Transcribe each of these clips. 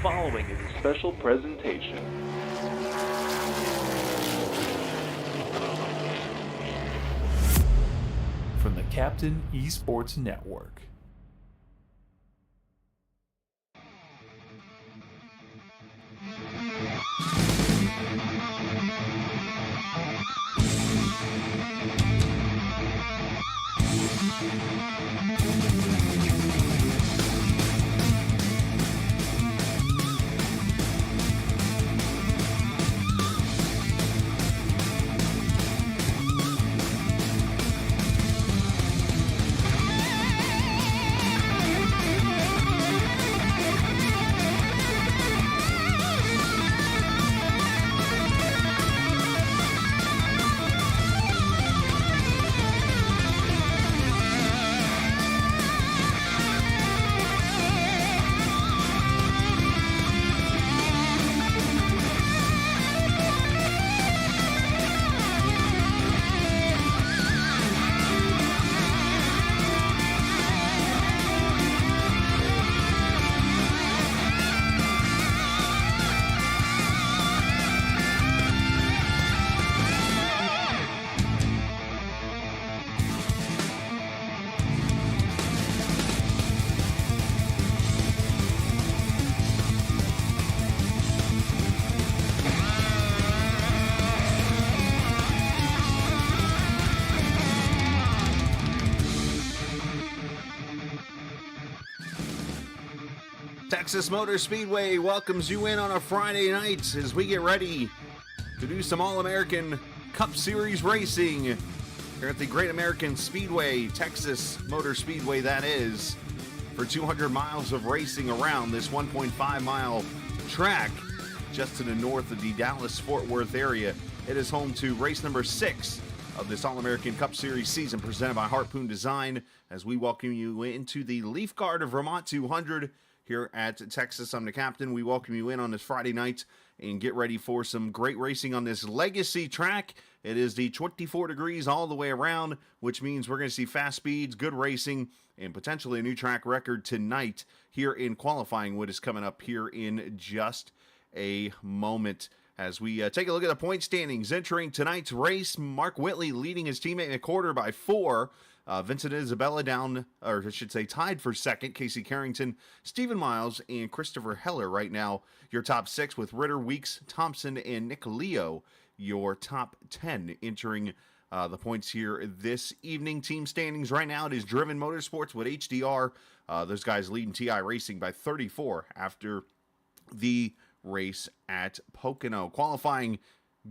The following is a special presentation. From the Captain Esports Network. Texas Motor Speedway welcomes you in on a Friday night as we get ready to do some All-American Cup Series racing here at the Great American Speedway, Texas Motor Speedway that is, for 200 miles of racing around this 1.5-mile track just to the north of the Dallas-Fort Worth area. It is home to race number 6 of this All-American Cup Series season presented by Harpoon Design as we welcome you into the Leafguard of Vermont 200 here at Texas. I'm the captain. We welcome you in on this Friday night and get ready for some great racing on this Legacy track. It is the 24 degrees all the way around, which means we're going to see fast speeds, good racing, and potentially a new track record tonight here in qualifying, what is coming up here in just a moment. As we take a look at the point standings entering tonight's race, Mark Whitley leading his teammate McWhorter by 4. Vincent Isabella down, or I should say tied for second. Casey Carrington, Stephen Miles, and Christopher Heller right now your top 6, with Ritter, Weeks, Thompson, and Nick Leo your top 10 entering the points here this evening. Team standings right now, it is Driven Motorsports with HDR. Those guys leading TI Racing by 34 after the race at Pocono. Qualifying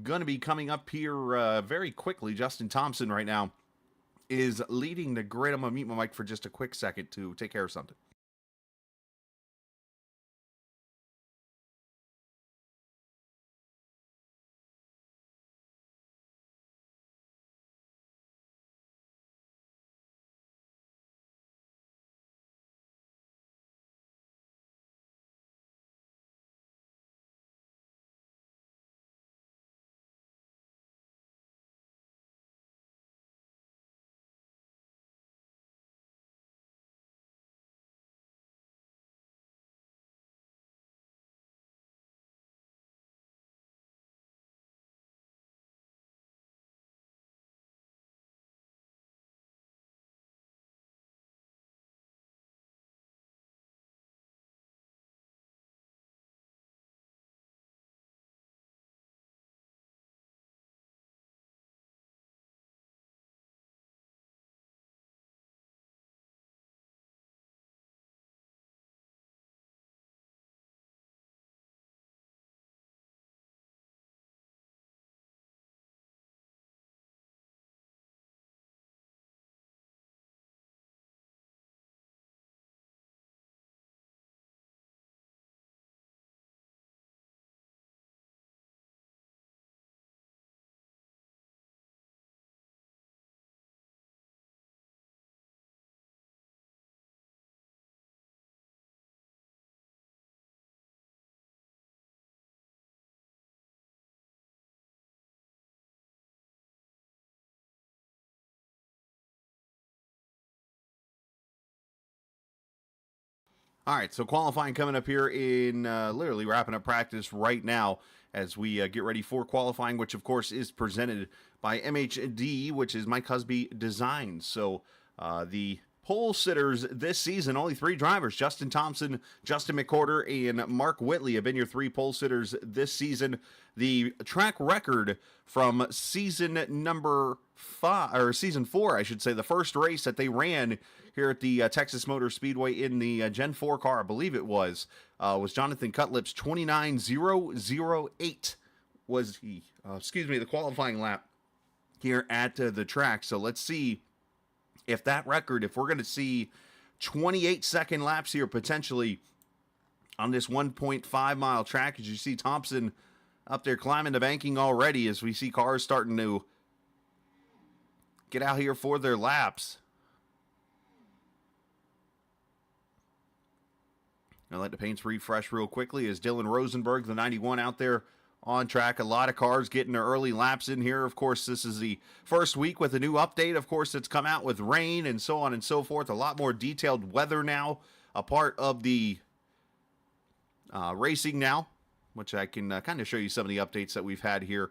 going to be coming up here very quickly. Justin Thompson right now is leading the grid. I'm going to mute my mic for just a quick second to take care of something. All right, so qualifying coming up here in literally wrapping up practice right now as we get ready for qualifying, which of course is presented by MHD, which is Mike Husby Designs. So the pole sitters this season, only 3 drivers, Justin Thompson, Justin McCorder, and Mark Whitley have been your 3 pole sitters this season. The track record from season number 5, or season 4, I should say, the first race that they ran here at the Texas Motor Speedway in the Gen 4 car, I believe it was Jonathan Cutlip's 29.008 was the qualifying lap here at the track. So let's see if that record, if we're going to see 28-second laps here potentially on this 1.5 mile track, as you see Thompson up there climbing the banking already, as we see cars starting to get out here for their laps. I'll let the paints refresh real quickly as Dylan Rosenberg, the 91, out there on track. A lot of cars getting their early laps in here. Of course, this is the first week with a new update. Of course, it's come out with rain and so on and so forth. A lot more detailed weather now, a part of the racing now, which I can kind of show you some of the updates that we've had here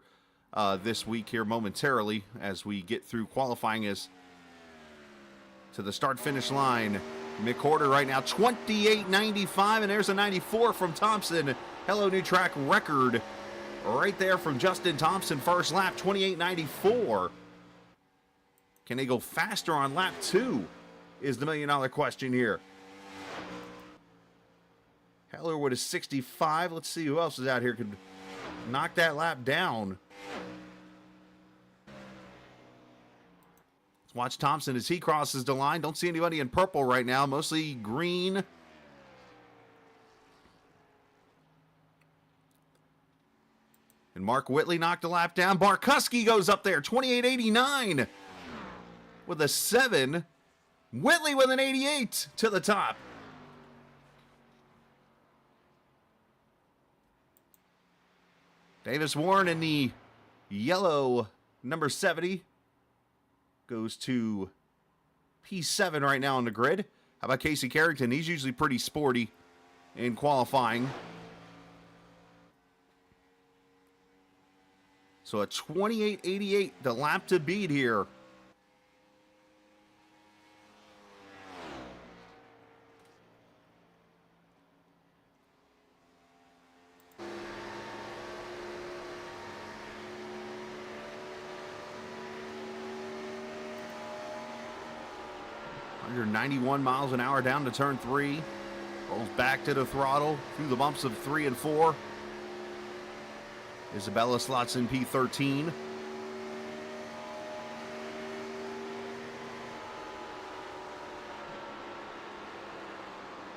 this week here momentarily as we get through qualifying as to the start-finish line. McCorder right now, 28.95, and there's a 94 from Thompson. Hello, new track record right there from Justin Thompson, first lap, 28.94. Can they go faster on lap 2 is the million-dollar question here. Heller with a 65. Let's see who else is out here could knock that lap down. Watch Thompson as he crosses the line. Don't see anybody in purple right now, mostly green. And Mark Whitley knocked a lap down. Barkuski goes up there, 28.89 with a 7. Whitley with an 88 to the top. Davis Warren in the yellow number 70. Goes to P7 right now on the grid. How about Casey Carrington? He's usually pretty sporty in qualifying. So a 28.88, the lap to beat here. Under 91 miles an hour down to turn 3. Rolls back to the throttle through the bumps of 3 and 4. Isabella slots in P13.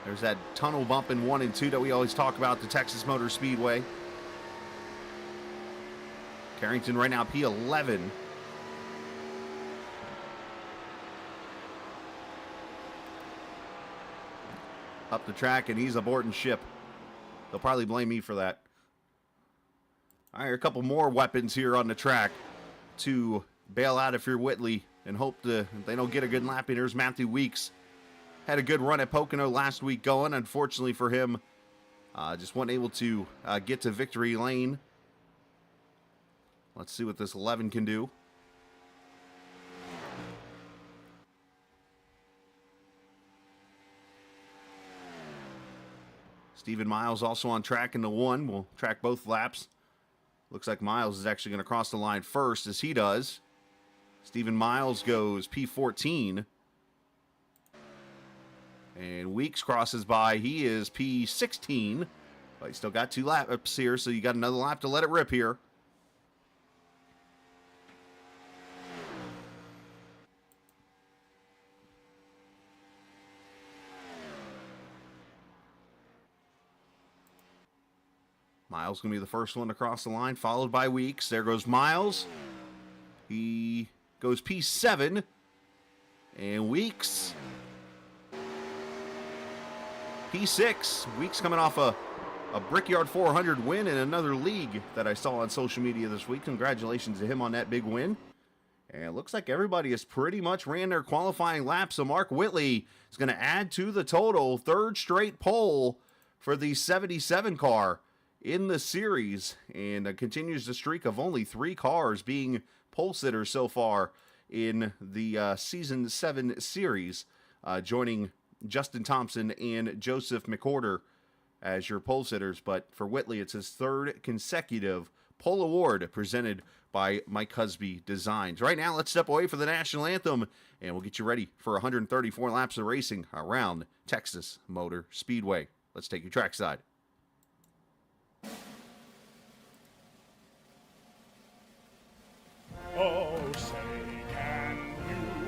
There's that tunnel bump in 1 and 2 that we always talk about, the Texas Motor Speedway. Carrington right now P11. Up the track, and he's aborting ship. They'll probably blame me for that. All right, a couple more weapons here on the track to bail out if you're Whitley and hope they don't get a good lap in. Here's Matthew Weeks. Had a good run at Pocono last week going. Unfortunately for him, just wasn't able to get to victory lane. Let's see what this 11 can do. Stephen Miles also on track in the 1. We'll track both laps. Looks like Miles is actually going to cross the line first, as he does. Stephen Miles goes P14. And Weeks crosses by. He is P16. But he's still got 2 laps here, so you got another lap to let it rip here. Miles going to be the first one to cross the line, followed by Weeks. There goes Miles. He goes P7. And Weeks P6. Weeks coming off a Brickyard 400 win in another league that I saw on social media this week. Congratulations to him on that big win. And it looks like everybody has pretty much ran their qualifying lap. So Mark Whitley is going to add to the total. Third straight pole for the 77 car in the series. And continues the streak of only 3 cars being pole sitters so far in the Season 7 series. Joining Justin Thompson and Joseph McWhorter as your pole sitters. But for Whitley, it's his 3rd consecutive pole award presented by Mike Husby Designs. Right now, let's step away for the national anthem, and we'll get you ready for 134 laps of racing around Texas Motor Speedway. Let's take you trackside. Oh, say, can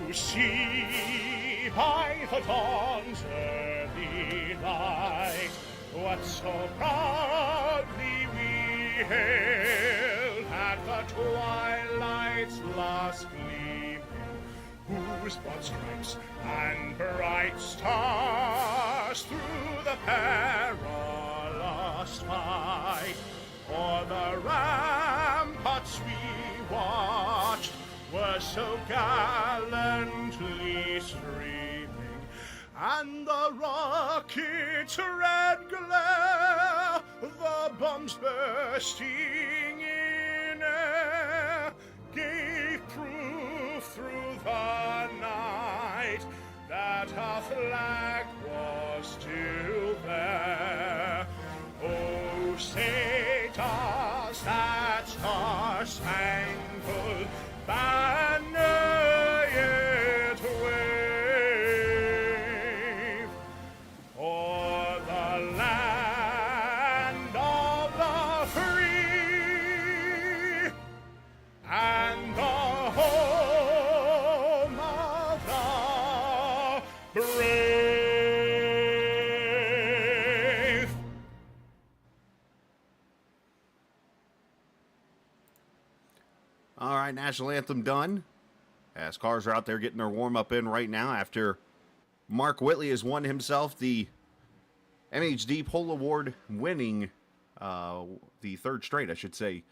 you see by the dawn's early light what so proudly we hailed at the twilight's last gleaming, whose broad stripes and bright stars through the perilous fight o'er the ramparts we watched were so gallantly streaming, and the rocket's red glare, the bombs bursting in air, gave proof through the night that our flag was still there. Oh, say does that star-spangled banner yet wave o'er the land of the free and the home of the brave? All right, national anthem done. As cars are out there getting their warm-up in right now after Mark Whitley has won himself the MHD Pole Award, winning the 3rd straight, I should say,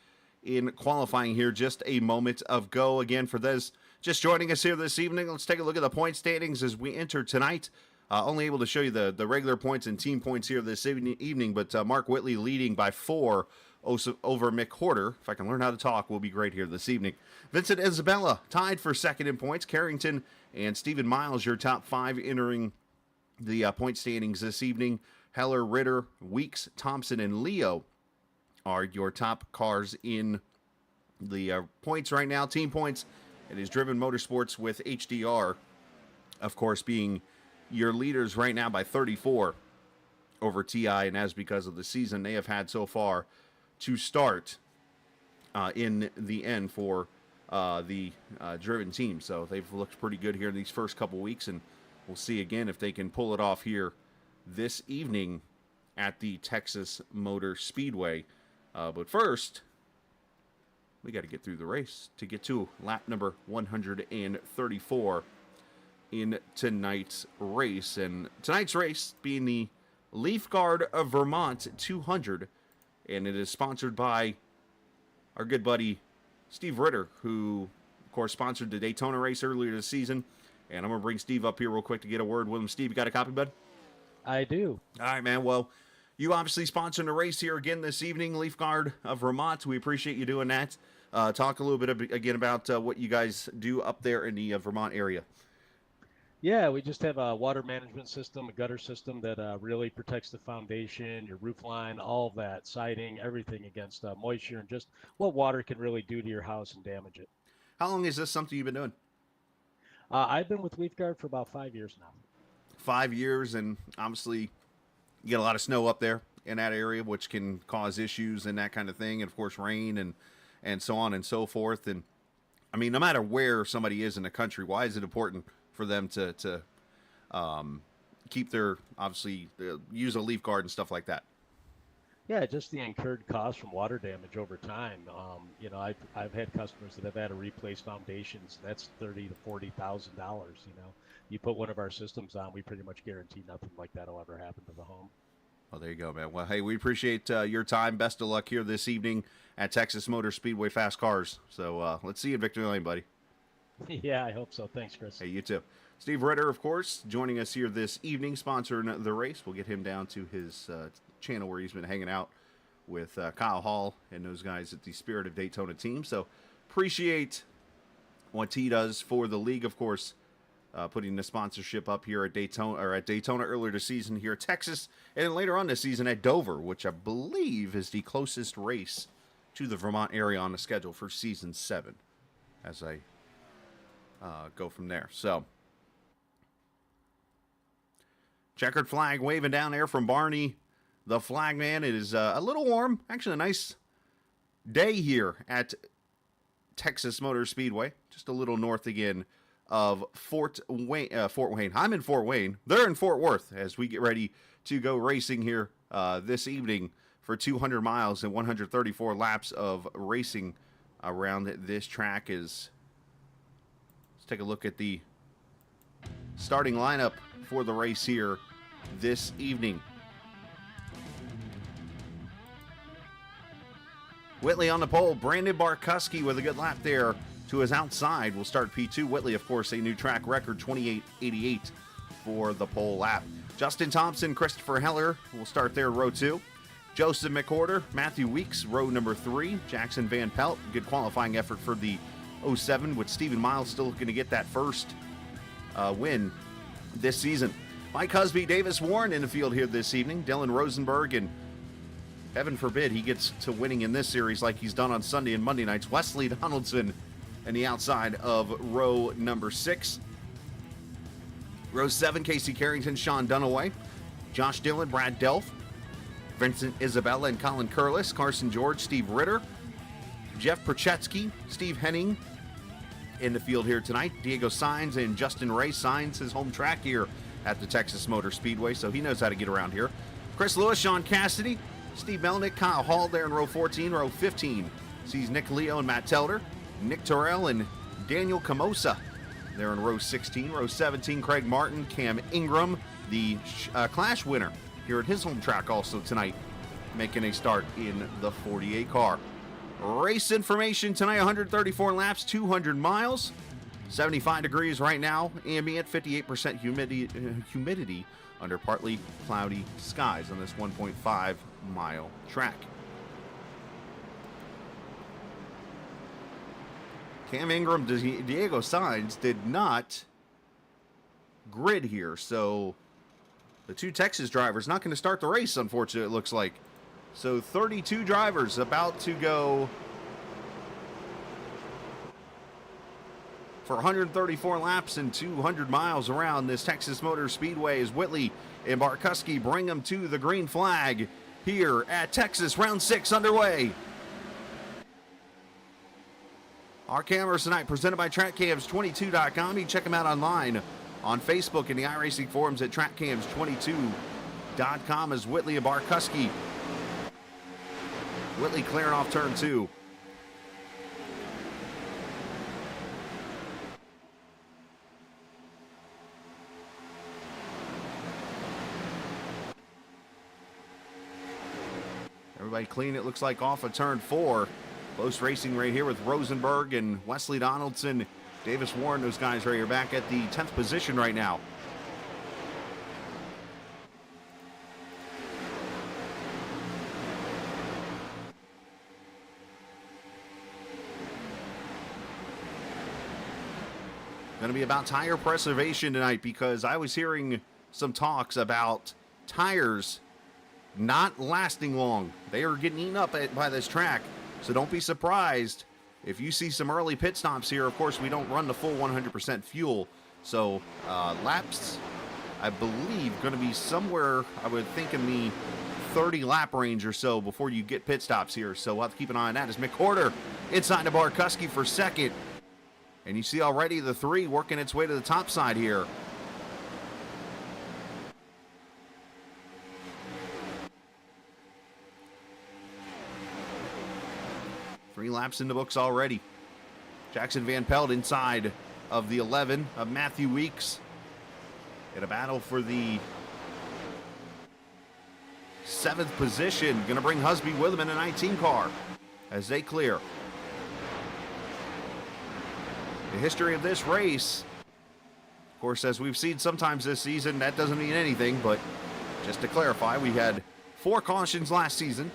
in qualifying here just a moment ago. Again, for those just joining us here this evening, let's take a look at the point standings as we enter tonight. Only able to show you the regular points and team points here this evening, but Mark Whitley leading by 4 over McWhorter. If I can learn how to talk, will be great here this evening. Vincent Isabella tied for 2nd in points. Carrington and Stephen Miles, your top 5 entering the point standings this evening. Heller, Ritter, Weeks, Thompson, and Leo are your top cars in the points right now. Team points, it is Driven Motorsports with HDR, of course, being your leaders right now by 34 over TI, and as because of the season they have had so far to start in the end for the Driven team. So they've looked pretty good here in these first couple weeks, and we'll see again if they can pull it off here this evening at the Texas Motor Speedway. But first, we got to get through the race to get to lap number 134 in tonight's race. And tonight's race being the Leafguard of Vermont 200, and it is sponsored by our good buddy Steve Ritter, who, of course, sponsored the Daytona race earlier this season. And I'm going to bring Steve up here real quick to get a word with him. Steve, you got a copy, bud? I do. All right, man. Well, you obviously sponsored a race here again this evening, Leafguard of Vermont. We appreciate you doing that. Talk a little bit again about what you guys do up there in the Vermont area. Yeah, we just have a water management system, a gutter system that really protects the foundation, your roof line, all of that, siding, everything against moisture and just what water can really do to your house and damage it. How long is this something you've been doing? I've been with Leafguard for about 5 years now. 5 years, and obviously you get a lot of snow up there in that area, which can cause issues and that kind of thing, and of course rain and so on and so forth. And I mean, no matter where somebody is in the country, why is it important for them to keep their, obviously, use a leaf guard and stuff like that? Yeah, just the incurred cost from water damage over time. You know, I've had customers that have had to replace foundations. That's $30,000 to $40,000. You know, you put one of our systems on, we pretty much guarantee nothing like that will ever happen to the home. Well, there you go, man. Well, hey, we appreciate your time. Best of luck here this evening at Texas Motor Speedway Fast Cars. So let's see you in Victory Lane, buddy. Yeah, I hope so. Thanks, Chris. Hey, you too. Steve Ritter, of course, joining us here this evening, sponsoring the race. We'll get him down to his channel where he's been hanging out with Kyle Hall and those guys at the Spirit of Daytona team. So appreciate what he does for the league, of course, putting the sponsorship up here at Daytona earlier this season here at Texas, and then later on this season at Dover, which I believe is the closest race to the Vermont area on the schedule for season 7 as I go from there. So checkered flag waving down there from Barney, the flag man. It is a little warm. Actually, a nice day here at Texas Motor Speedway, just a little north again of Fort Wayne. I'm in Fort Wayne. They're in Fort Worth as we get ready to go racing here this evening for 200 miles and 134 laps of racing around this track. Let's take a look at the starting lineup for the race here this evening. Whitley on the pole. Brandon Barkuski with a good lap there to his outside will start P2. Whitley, of course, a new track record, 28.88 for the pole lap. Justin Thompson, Christopher Heller will start there, row 2. Joseph McWhorter, Matthew Weeks, row number 3. Jackson Van Pelt, good qualifying effort for the 07, with Stephen Miles still looking to get that first win this season. Mike Husby, Davis Warren in the field here this evening. Dylan Rosenberg, and heaven forbid he gets to winning in this series like he's done on Sunday and Monday nights, Wesley Donaldson on the outside of row number 6. Row 7, Casey Carrington, Sean Dunaway, Josh Dillon, Brad Delph, Vincent Isabella and Colin Curlis, Carson George, Steve Ritter, Jeff Perchetsky, Steve Henning in the field here tonight. Diego Sainz and Justin Ray. Sainz his home track here at the Texas Motor Speedway, so he knows how to get around here. Chris Lewis, Sean Cassidy, Steve Melnick, Kyle Hall there in row 14. Row 15 sees Nick Leo and Matt Telder, Nick Terrell and Daniel Camosa there in row 16. Row 17, Craig Martin, Cam Ingram, the Clash winner here at his home track also tonight, making a start in the 48 car. Race information tonight, 134 laps, 200 miles, 75 degrees right now, ambient, 58% humidity under partly cloudy skies on this 1.5 mile track. Cam Ingram, Diego Sainz did not grid here, so the two Texas drivers not going to start the race, unfortunately, it looks like. So 32 drivers about to go for 134 laps and 200 miles around this Texas Motor Speedway as Whitley and Barkuski bring them to the green flag here at Texas. Round 6 underway. Our cameras tonight presented by TrackCams22.com. You can check them out online on Facebook and the iRacing forums at TrackCams22.com as Whitley and Barkuski. Whitley clearing off turn 2. Everybody clean, it looks like, off of turn 4. Close racing right here with Rosenberg and Wesley Donaldson, Davis Warren, those guys right here back at the 10th position right now. Going to be about tire preservation tonight because I was hearing some talks about tires not lasting long. They are getting eaten up by this track. So don't be surprised if you see some early pit stops here. Of course, we don't run the full 100% fuel. So laps, I believe, going to be somewhere, I would think, in the 30 lap range or so before you get pit stops here. So we'll have to keep an eye on that as McWhorter inside to Barkuski for second. And you see already the 3 working its way to the top side here. Three laps in the books already. Jackson Van Pelt inside of the 11 of Matthew Weeks in a battle for the 7th position. Going to bring Husby with him in a 19 car as they clear. the history of this race. Of course, as we've seen sometimes this season, that doesn't mean anything, but just to clarify, we had 4 cautions last season,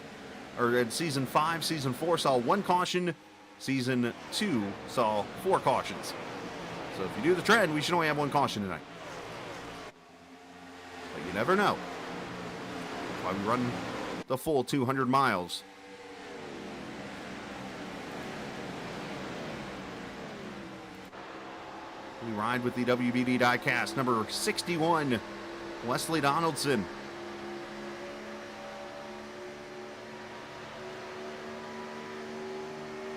or in Season 5. Season 4 saw 1 caution. Season 2 saw 4 cautions. So if you do the trend, we should only have 1 caution tonight. But you never know. That's why we run the full 200 miles. We ride with the WBD diecast, number 61, Wesley Donaldson.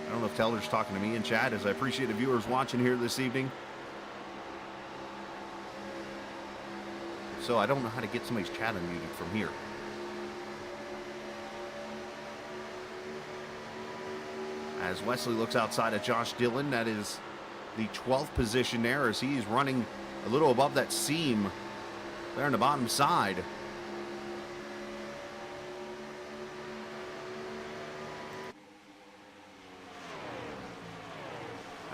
I don't know if Teller's talking to me in chat, as I appreciate the viewers watching here this evening. So I don't know how to get somebody's chat unmuted from here. As Wesley looks outside of Josh Dillon, that is the 12th position there, as he's running a little above that seam there on the bottom side.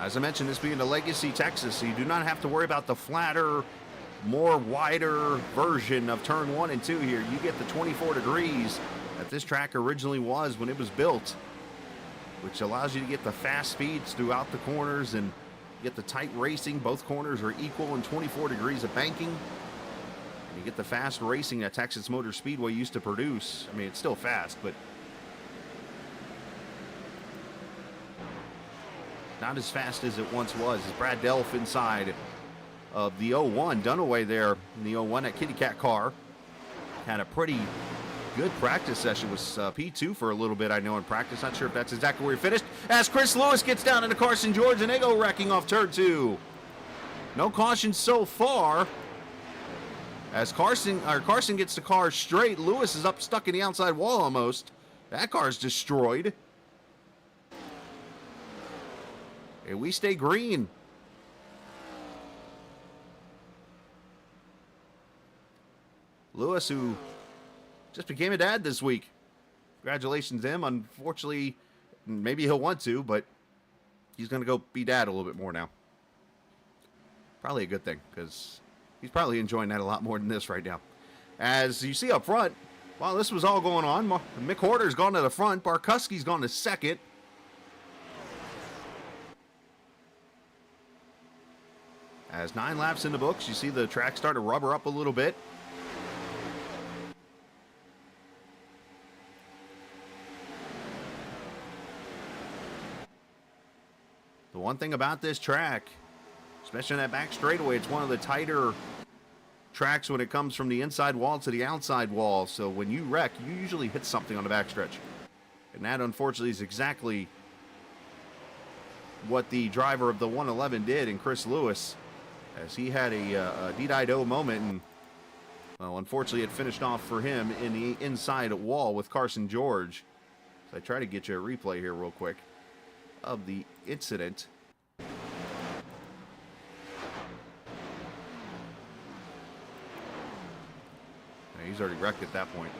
As I mentioned, this being the Legacy Texas, so you do not have to worry about the flatter, more wider version of turn 1 and 2 here. You get the 24 degrees that this track originally was when it was built, which allows you to get the fast speeds throughout the corners and get the tight racing. Both corners are equal in 24 degrees of banking. And you get the fast racing that Texas Motor Speedway used to produce. I mean, it's still fast, but not as fast as it once was. As Brad Delph inside of the 01, Dunaway there in the 01, that kitty cat car. Had a pretty good practice session with P2 for a little bit, I know, in practice. Not sure if that's exactly where he finished. As Chris Lewis gets down into Carson George, and they go wrecking off turn 2. No caution so far. As Carson gets the car straight, Lewis is up stuck in the outside wall almost. That car's destroyed. And we stay green. Lewis, who just became a dad this week. Congratulations to him. Unfortunately, maybe he'll want to, but he's going to go be dad a little bit more now. Probably a good thing, because he's probably enjoying that a lot more than this right now. As you see up front, while this was all going on, Mick Horder's gone to the front. Barkuski's gone to second. As 9 laps in the books, you see the track start to rubber up a little bit. The one thing about this track, especially in that back straightaway, it's one of the tighter tracks when it comes from the inside wall to the outside wall. So when you wreck, you usually hit something on the backstretch. And that, unfortunately, is exactly what the driver of the 111 did in Chris Lewis, as he had a dee-die-do moment, and, well, unfortunately, it finished off for him in the inside wall with Carson George. So I try to get you a replay here real quick of the incident. Now, he's already wrecked at that point.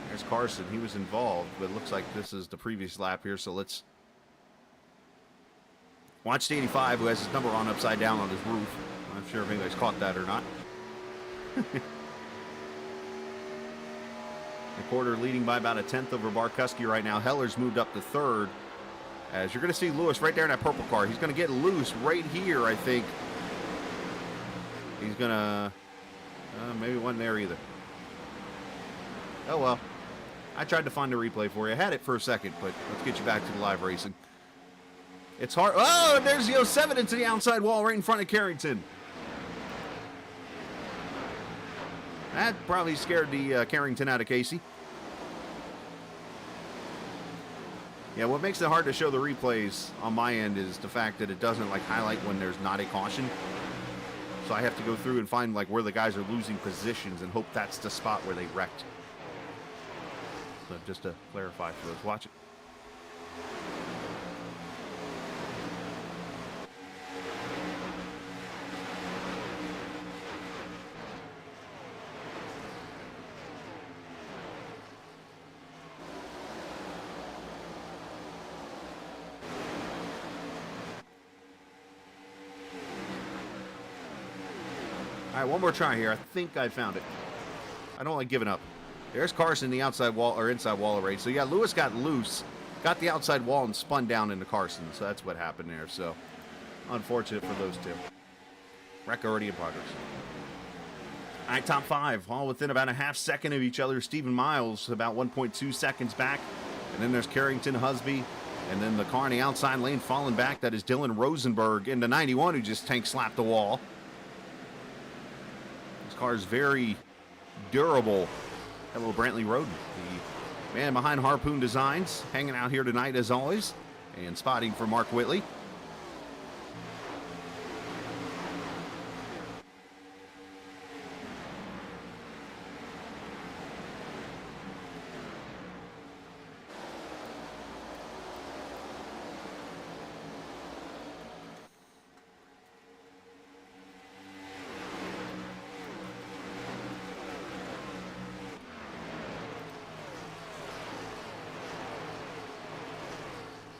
There's Carson. He was involved, but it looks like this is the previous lap here, so let's watch the 85, who has his number on upside down on his roof. I'm not sure if anybody's caught that or not. McWhorter leading by about a tenth over Barkuski right now. Heller's moved up to third. As you're going to see Lewis right there in that purple car. He's going to get loose right here, I think. He's going to... maybe wasn't there either. Oh, well. I tried to find a replay for you. I had it for a second, but let's get you back to the live racing. It's hard. Oh, and there's the 07 into the outside wall right in front of Carrington. That probably scared the Carrington out of Casey. Yeah, what makes it hard to show the replays on my end is the fact that it doesn't like highlight when there's not a caution. So I have to go through and find like where the guys are losing positions and hope that's the spot where they wrecked. So just to clarify for those watching. All right, one more try here. I think I found it. I don't like giving up. There's Carson, the outside wall or inside wall of race. So yeah, Lewis got loose, got the outside wall and spun down into Carson. So that's what happened there. So unfortunate for those two. Wreck already in progress. All right, top five, all within about a half second of each other. Stephen Miles about 1.2 seconds back. And then there's Carrington Husby. And then the car in the outside lane falling back. That is Dylan Rosenberg into 91, who just tank slapped the wall. This car is very durable. Hello, Brantley Roden, the man behind Harpoon Designs, hanging out here tonight as always, and spotting for Mark Whitley.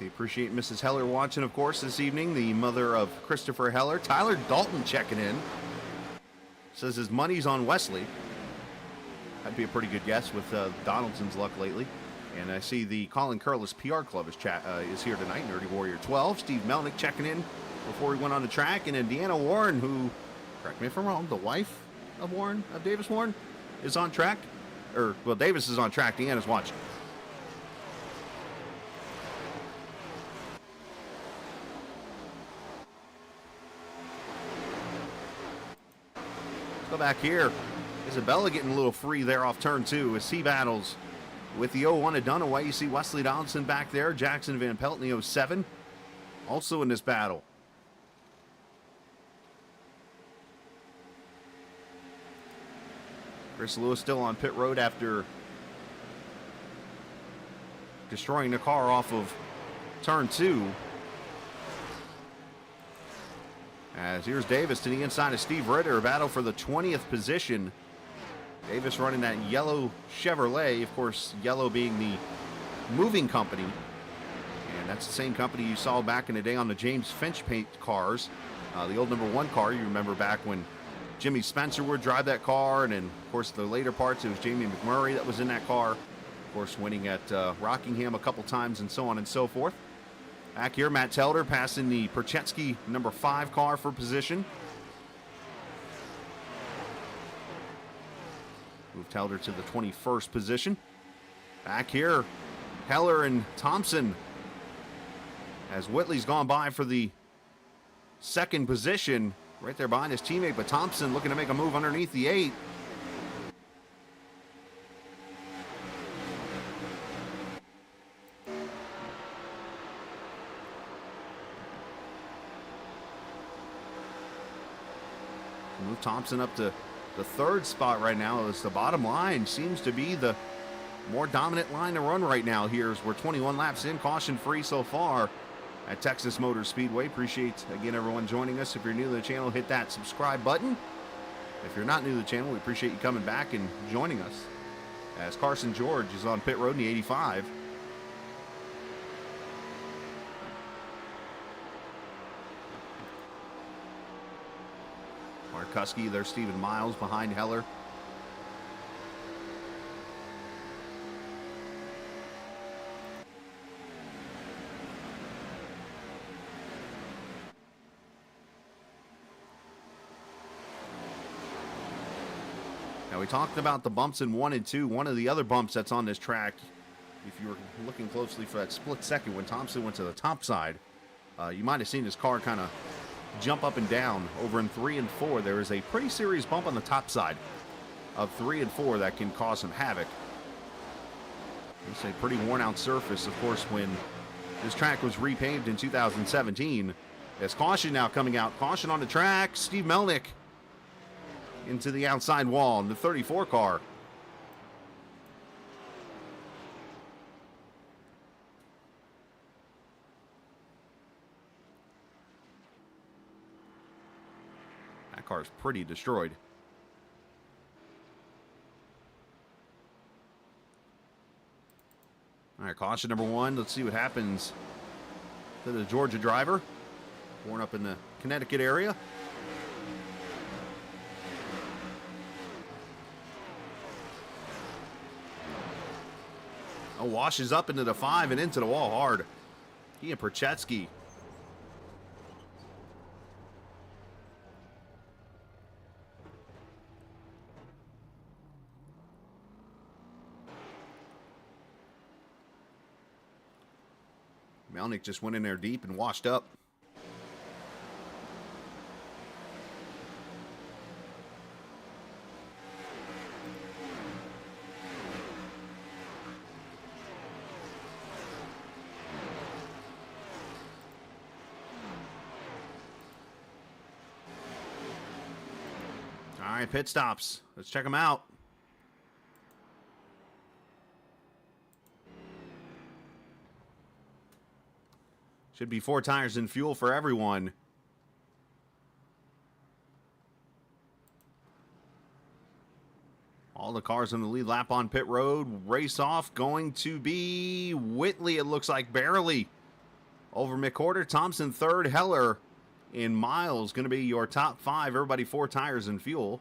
We appreciate Mrs. Heller watching, of course, this evening. The mother of Christopher Heller. Tyler Dalton checking in. Says his money's on Wesley. That'd be a pretty good guess with Donaldson's luck lately. And I see the Colin Curlis PR Club is here tonight. Nerdy Warrior 12. Steve Melnick checking in before he went on the track. And then Deanna Warren, who, correct me if I'm wrong, the wife of Warren, of Davis Warren, is on track. Well, Davis is on track. Deanna's watching. Go back here. Isabella getting a little free there off turn 2 as he battles with the 01 at Dunaway. You see Wesley Donaldson back there. Jackson Van Pelt in the 07 also in this battle. Chris Lewis still on pit road after destroying the car off of turn 2. As here's Davis to the inside of Steve Ritter. A battle for the 20th position. Davis running that yellow Chevrolet. Of course, yellow being the moving company. And that's the same company you saw back in the day on the James Finch paint cars. The old number 1 car, you remember back when Jimmy Spencer would drive that car. And then, of course, the later parts, it was Jamie McMurray that was in that car. Of course, winning at Rockingham a couple times and so on and so forth. Back here, Matt Telder passing the Perchetsky number 5 car for position. Move Telder to the 21st position. Back here, Heller and Thompson. As Whitley's gone by for the 2nd position, right there behind his teammate, but Thompson looking to make a move underneath the 8. Move Thompson up to the 3rd spot right now as the bottom line seems to be the more dominant line to run right now here as we're 21 laps in, caution free so far at Texas Motor Speedway. Appreciate, again, everyone joining us. If you're new to the channel, hit that subscribe button. If you're not new to the channel, we appreciate you coming back and joining us as Carson George is on pit road in the 85. Markuski, there's Stephen Miles behind Heller. Now we talked about the bumps in 1 and 2. One of the other bumps that's on this track, if you were looking closely for that split second when Thompson went to the top side, you might have seen his car kind of jump up and down. Over in 3 and 4, there is a pretty serious bump on the top side of 3 and 4 that can cause some havoc. It's a pretty worn out surface, of course, when this track was repaved in 2017. There's caution now coming out. Caution on the track. Steve Melnick into the outside wall in the 34 car. That car is pretty destroyed. All right, caution number 1. Let's see what happens to the Georgia driver. Born up in the Connecticut area. Oh, washes up into the 5 and into the wall hard. He and Perchetsky. Melnick just went in there deep and washed up. All right, pit stops. Let's check them out. Should be 4 tires and fuel for everyone. All the cars on the lead lap on pit road. Race off going to be Whitley, it looks like, barely. Over McCorder, Thompson third, Heller in Miles going to be your top 5. Everybody 4 tires and fuel.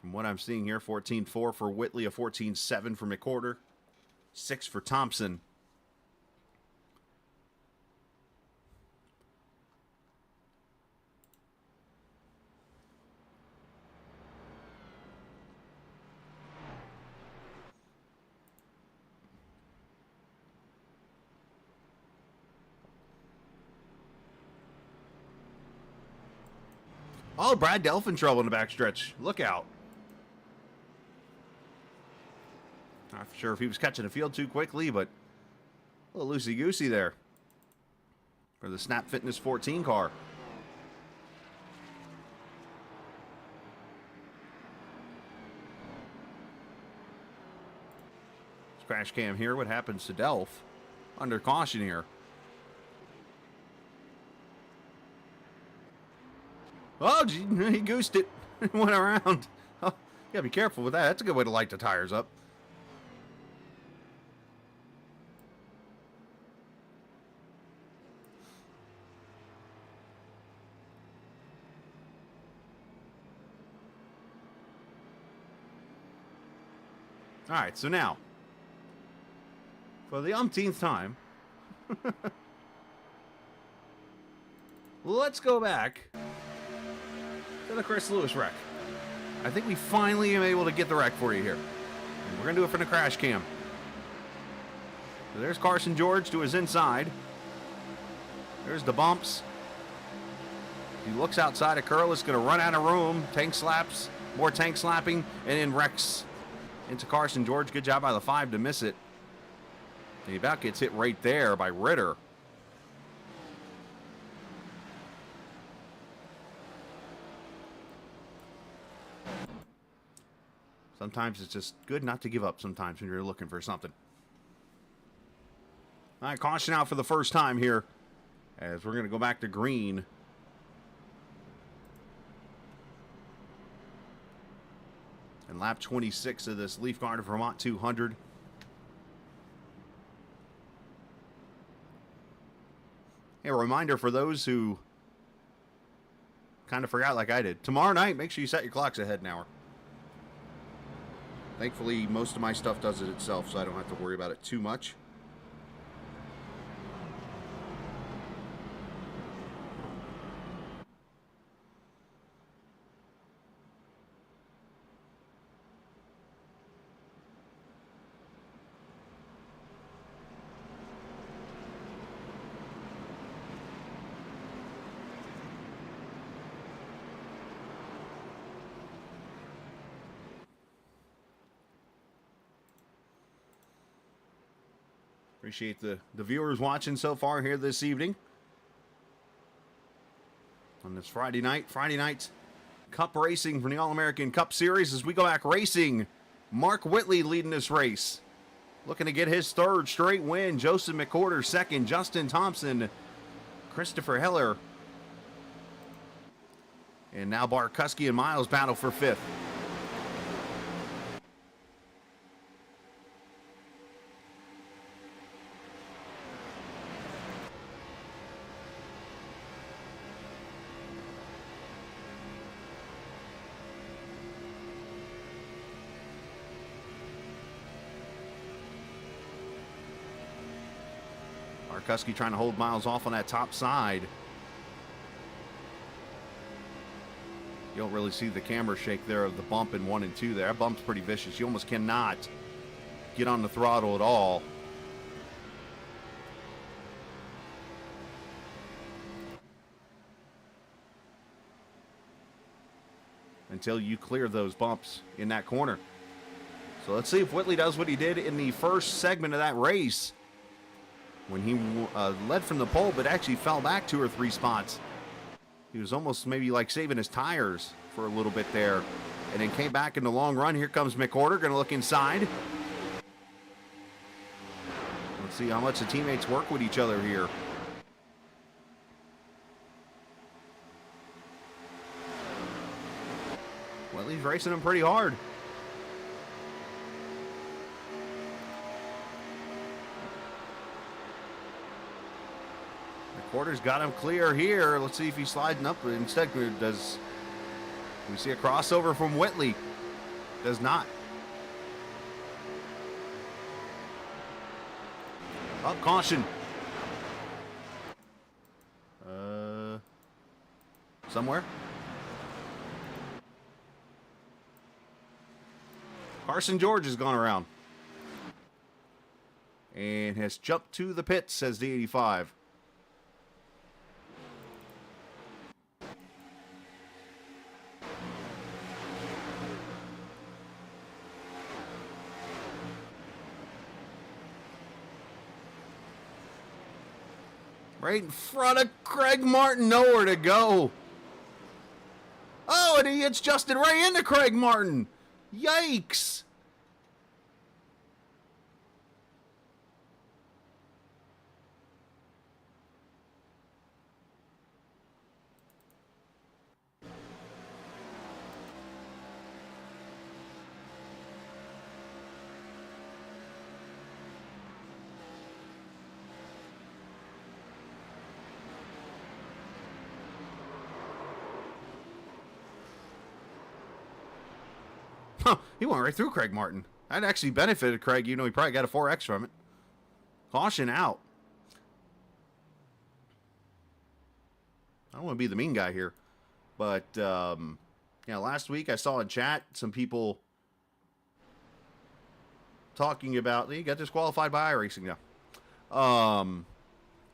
From what I'm seeing here, 14.4 for Whitley, a 14.7 for McCorder, 6 for Thompson. Oh, Brad Delphin trouble in the backstretch. Look out. Not sure if he was catching the field too quickly, but a little loosey-goosey there for the Snap Fitness 14 car. Crash cam here. What happens to Delph? Under caution here. Oh, gee, he goosed it. Went around. Oh, you gotta be careful with that. That's a good way to light the tires up. All right, so now, for the umpteenth time, let's go back to the Chris Lewis wreck. I think we finally am able to get the wreck for you here. And we're going to do it from the crash cam. So there's Carson George to his inside. There's the bumps. He looks outside of Curl. It's going to run out of room. Tank slaps. More tank slapping. And then wrecks into Carson George. Good job by the 5 to miss it. And he about gets hit right there by Ritter. Sometimes it's just good not to give up sometimes when you're looking for something. All right, caution out for the first time here as we're going to go back to green. And lap 26 of this Leafguard Vermont 200. Hey, a reminder for those who kind of forgot like I did. Tomorrow night, make sure you set your clocks ahead an hour. Thankfully, most of my stuff does it itself, so I don't have to worry about it too much. Appreciate the viewers watching so far here this evening on this Friday night. Friday night Cup racing from the All-American Cup Series as we go back racing. Mark Whitley leading this race. Looking to get his 3rd straight win. Joseph McCorder 2nd. Justin Thompson. Christopher Heller. And now Barkuski and Miles battle for 5th. McCuskey trying to hold Miles off on that top side. You don't really see the camera shake there of the bump in 1 and 2 there. That bump's pretty vicious. You almost cannot get on the throttle at all. Until you clear those bumps in that corner. So let's see if Whitley does what he did in the first segment of that race when he led from the pole, but actually fell back 2 or 3 spots. He was almost maybe like saving his tires for a little bit there, and then came back in the long run. Here comes McWhorter, going to look inside. Let's see how much the teammates work with each other here. Well, he's racing him pretty hard. McWhorter's got him clear here. Let's see if he's sliding up. Instead, does we see a crossover from Whitley? Does not. Up, caution. Somewhere. Carson George has gone around and has jumped to the pits, says the 85. Right in front of Craig Martin, nowhere to go. Oh, and he hits Justin Ray into Craig Martin. Yikes. Huh, he went right through Craig Martin. That actually benefited Craig, even though he probably got a 4X from it. Caution out. I don't want to be the mean guy here. But, last week I saw in chat some people talking about, he got disqualified by iRacing now.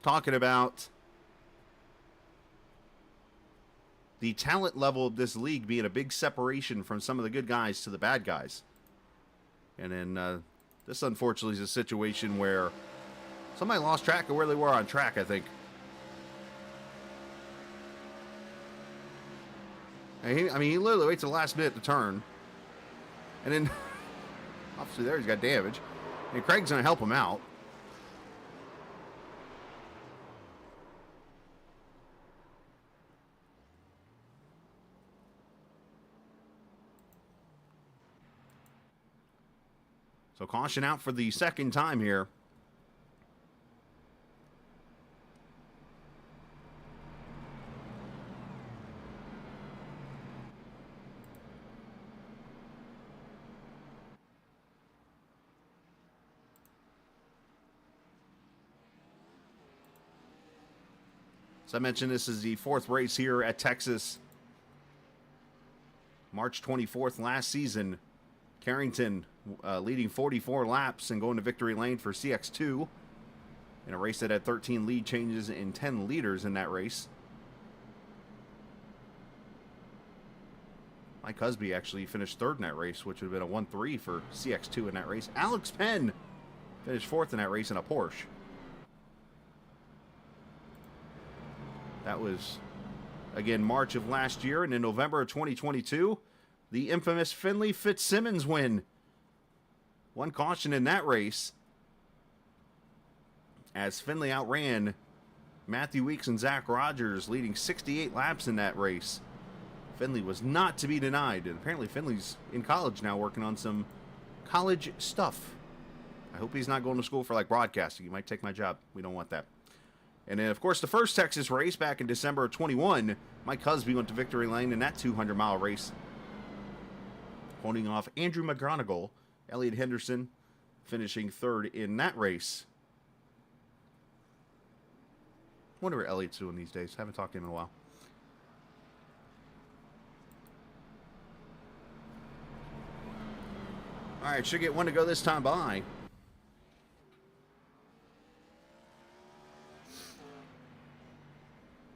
Talking about the talent level of this league being a big separation from some of the good guys to the bad guys. And then this, unfortunately, is a situation where somebody lost track of where they were on track, I think. And he literally waits to the last minute to turn. And then, obviously there he's got damage. And Craig's going to help him out. So caution out for the second time here. As I mentioned, this is the 4th race here at Texas. March 24th last season. Carrington leading 44 laps and going to victory lane for CX2 in a race that had 13 lead changes and 10 leaders in that race. Mike Husby actually finished 3rd in that race, which would have been a 1-3 for CX2 in that race. Alex Penn finished 4th in that race in a Porsche. That was, again, March of last year, and in November of 2022, the infamous Finley Fitzsimmons win. One caution in that race as Finley outran Matthew Weeks and Zach Rogers, leading 68 laps in that race. Finley was not to be denied, and apparently Finley's in college now working on some college stuff. I hope he's not going to school for like broadcasting. He might take my job. We don't want that. And then, of course, the first Texas race back in December of 21, Mike Husby went to victory lane in that 200-mile race, holding off Andrew McGonigal. Elliott Henderson finishing 3rd in that race. Wonder what Elliot's doing these days. Haven't talked to him in a while. All right, should get one to go this time by.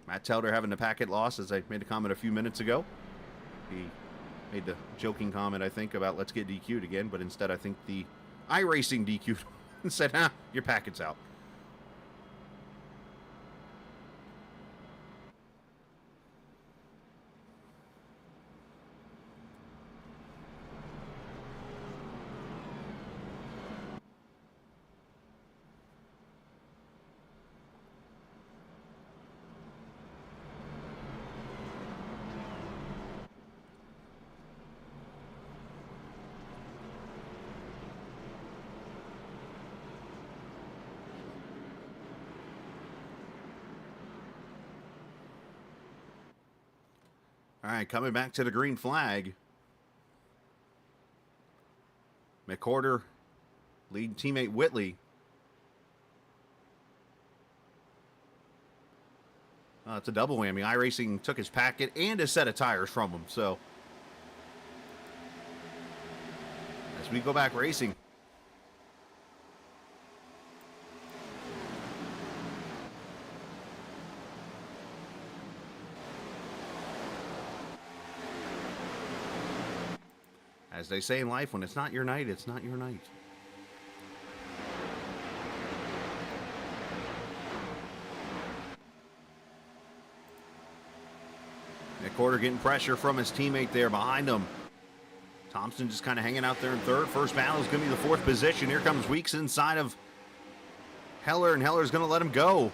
Matt Telder having the packet loss, as I made a comment a few minutes ago. He made the joking comment, I think, about let's get DQ'd again, but instead I think the iRacing DQ'd and said, your packet's out. All right, coming back to the green flag. McCorder, lead teammate Whitley. It's a double whammy. iRacing took his packet and a set of tires from him. So, as we go back racing. As they say in life, when it's not your night, it's not your night. McCorder getting pressure from his teammate there behind him. Thompson just kind of hanging out there in third. First battle is going to be the fourth position. Here comes Weeks inside of Heller, and Heller's going to let him go.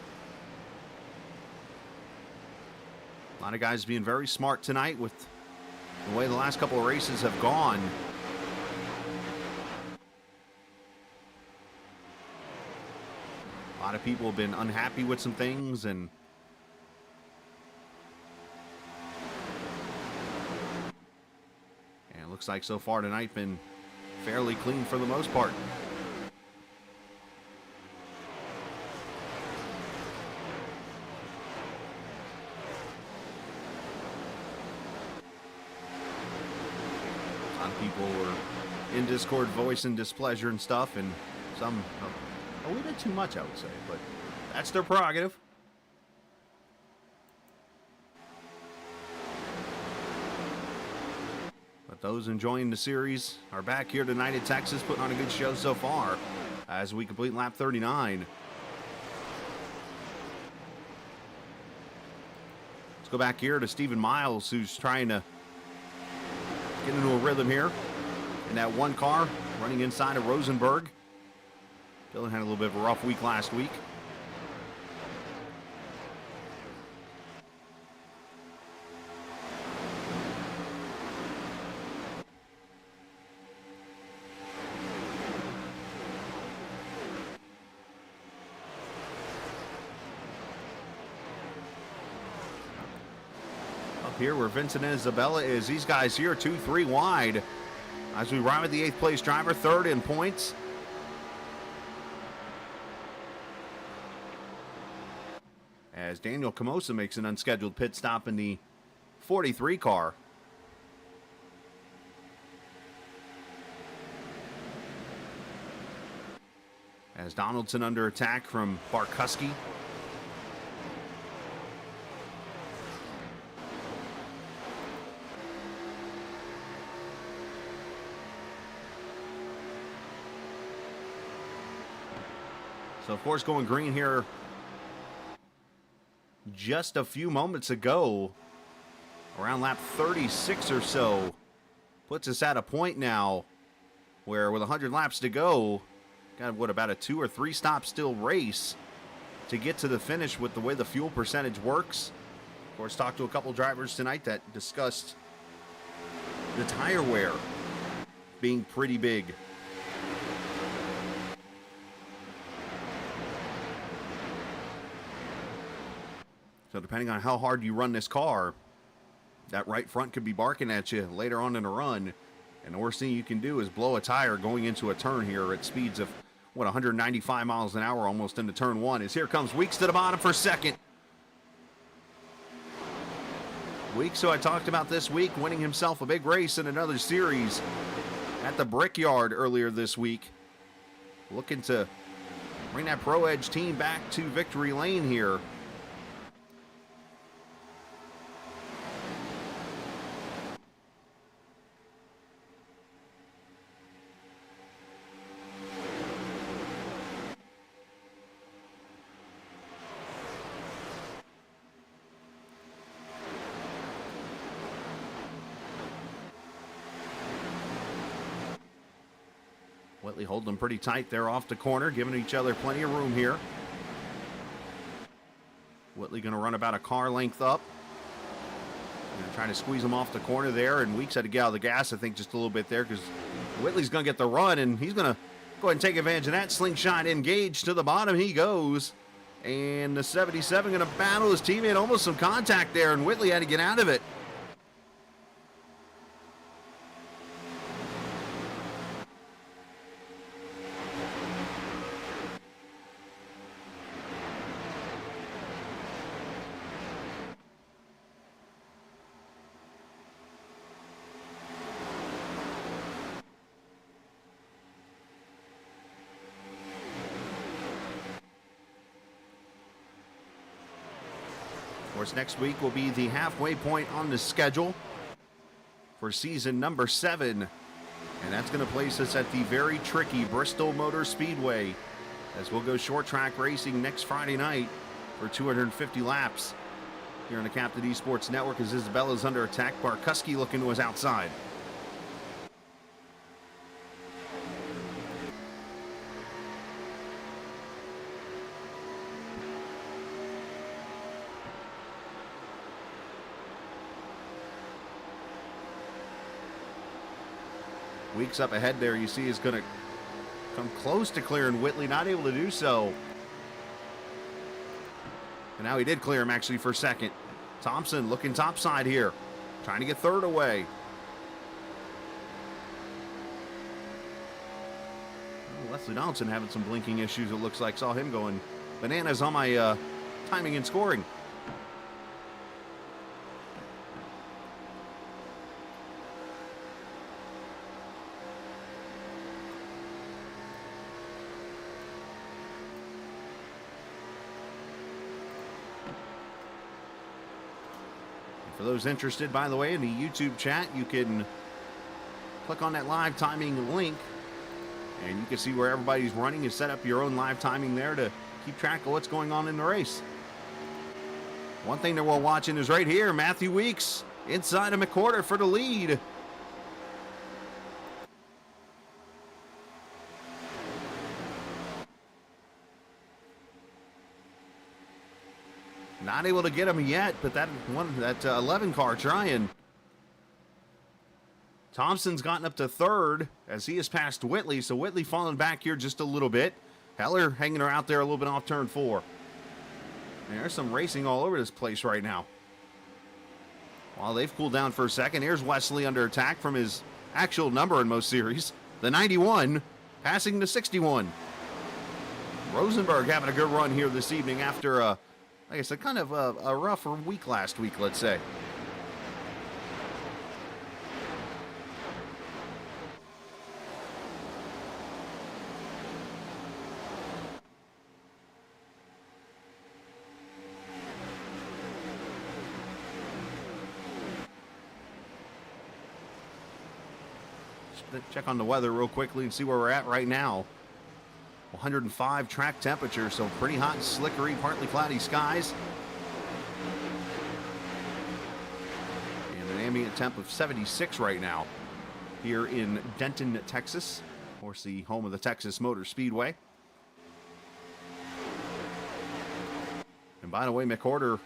A lot of guys being very smart tonight with the way the last couple of races have gone. A lot of people have been unhappy with some things, and it looks like so far tonight been fairly clean for the most part. People were in Discord voicing displeasure and stuff, and some a little bit too much, I would say, but that's their prerogative. But those enjoying the series are back here tonight at Texas, putting on a good show so far as we complete lap 39. Let's go back here to Stephen Miles, who's trying to get into a rhythm here in that one car running inside of Rosenberg. Dylan had a little bit of a rough week last week. Here where Vincent and Isabella is. These guys here 2-3 wide as we ride with the 8th place driver, third in points. As Daniel Camosa makes an unscheduled pit stop in the 43 car. As Donaldson under attack from Barkuski. So, of course, going green here just a few moments ago, around lap 36 or so, puts us at a point now where with 100 laps to go, got what, about a 2 or 3 stop still race to get to the finish with the way the fuel percentage works. Of course, talked to a couple drivers tonight that discussed the tire wear being pretty big. So depending on how hard you run this car, that right front could be barking at you later on in the run. And the worst thing you can do is blow a tire going into a turn here at speeds of, 195 miles an hour almost into turn one. As here comes Weeks to the bottom for second. Weeks, who I talked about this week, winning himself a big race in another series at the Brickyard earlier this week. Looking to bring that Pro Edge team back to victory lane here. Whitley holding them pretty tight there off the corner, giving each other plenty of room here. Whitley going to run about a car length up. Trying to squeeze him off the corner there, and Weeks had to get out of the gas, I think, just a little bit there, because Whitley's going to get the run, and he's going to go ahead and take advantage of that. Slingshot engaged to the bottom. He goes. And the 77 going to battle his teammate. Almost some contact there, and Whitley had to get out of it. Of course, next week will be the halfway point on the schedule for season number 7. And that's going to place us at the very tricky Bristol Motor Speedway, as we'll go short track racing next Friday night for 250 laps here on the Captain Esports Network, as Isabella's under attack. Barkuski looking to his outside. Weeks up ahead there, you see, is going to come close to clearing Whitley, not able to do so. And now he did clear him, actually, for second. Thompson looking topside here, trying to get third away. Leslie Donaldson having some blinking issues, it looks like. Saw him going bananas on my timing and scoring. For those interested, by the way, in the YouTube chat, you can click on that live timing link, and you can see where everybody's running and set up your own live timing there to keep track of what's going on in the race. One thing that we're watching is right here, Matthew Weeks inside of McWhorter for the lead. Not able to get him yet, but that 11 car trying. Thompson's gotten up to third as he has passed Whitley, so Whitley falling back here just a little bit. Heller hanging her out there a little bit off turn 4. There's some racing all over this place right now. While they've cooled down for a second, here's Wesley under attack from his actual number in most series. The 91 passing the 61. Rosenberg having a good run here this evening after like I said, kind of a rougher week last week, let's say. Just check on the weather real quickly and see where we're at right now. 105 track temperature, so pretty hot, slickery, partly cloudy skies. And an ambient temp of 76 right now here in Denton, Texas. Of course, the home of the Texas Motor Speedway. And by the way, McWhorter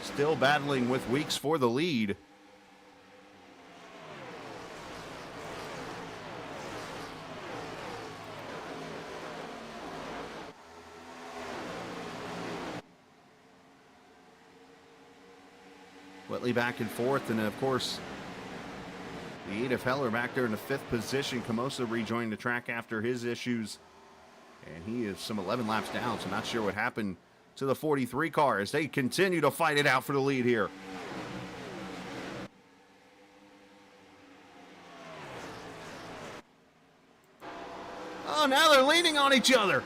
still battling with Weeks for the lead. Whitley back and forth, and of course, the 8 of Heller back there in the 5th position. Camosa rejoined the track after his issues, and he is some 11 laps down, so not sure what happened to the 43 car as they continue to fight it out for the lead here. now they're leaning on each other.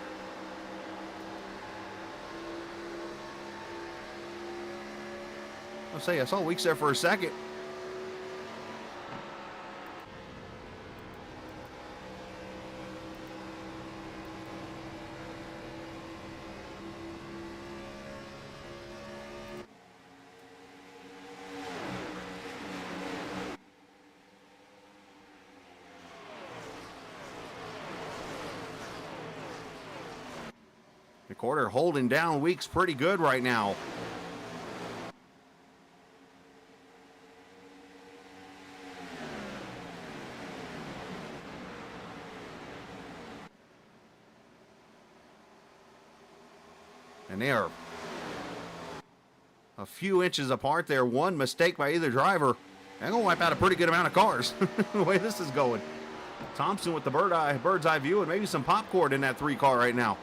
I'll say, I saw Weeks there for a second. McWhorter holding down Weeks pretty good right now. And they are a few inches apart there. One mistake by either driver. They're going to wipe out a pretty good amount of cars the way this is going. Thompson with the bird's eye view and maybe some popcorn in that 3 car right now.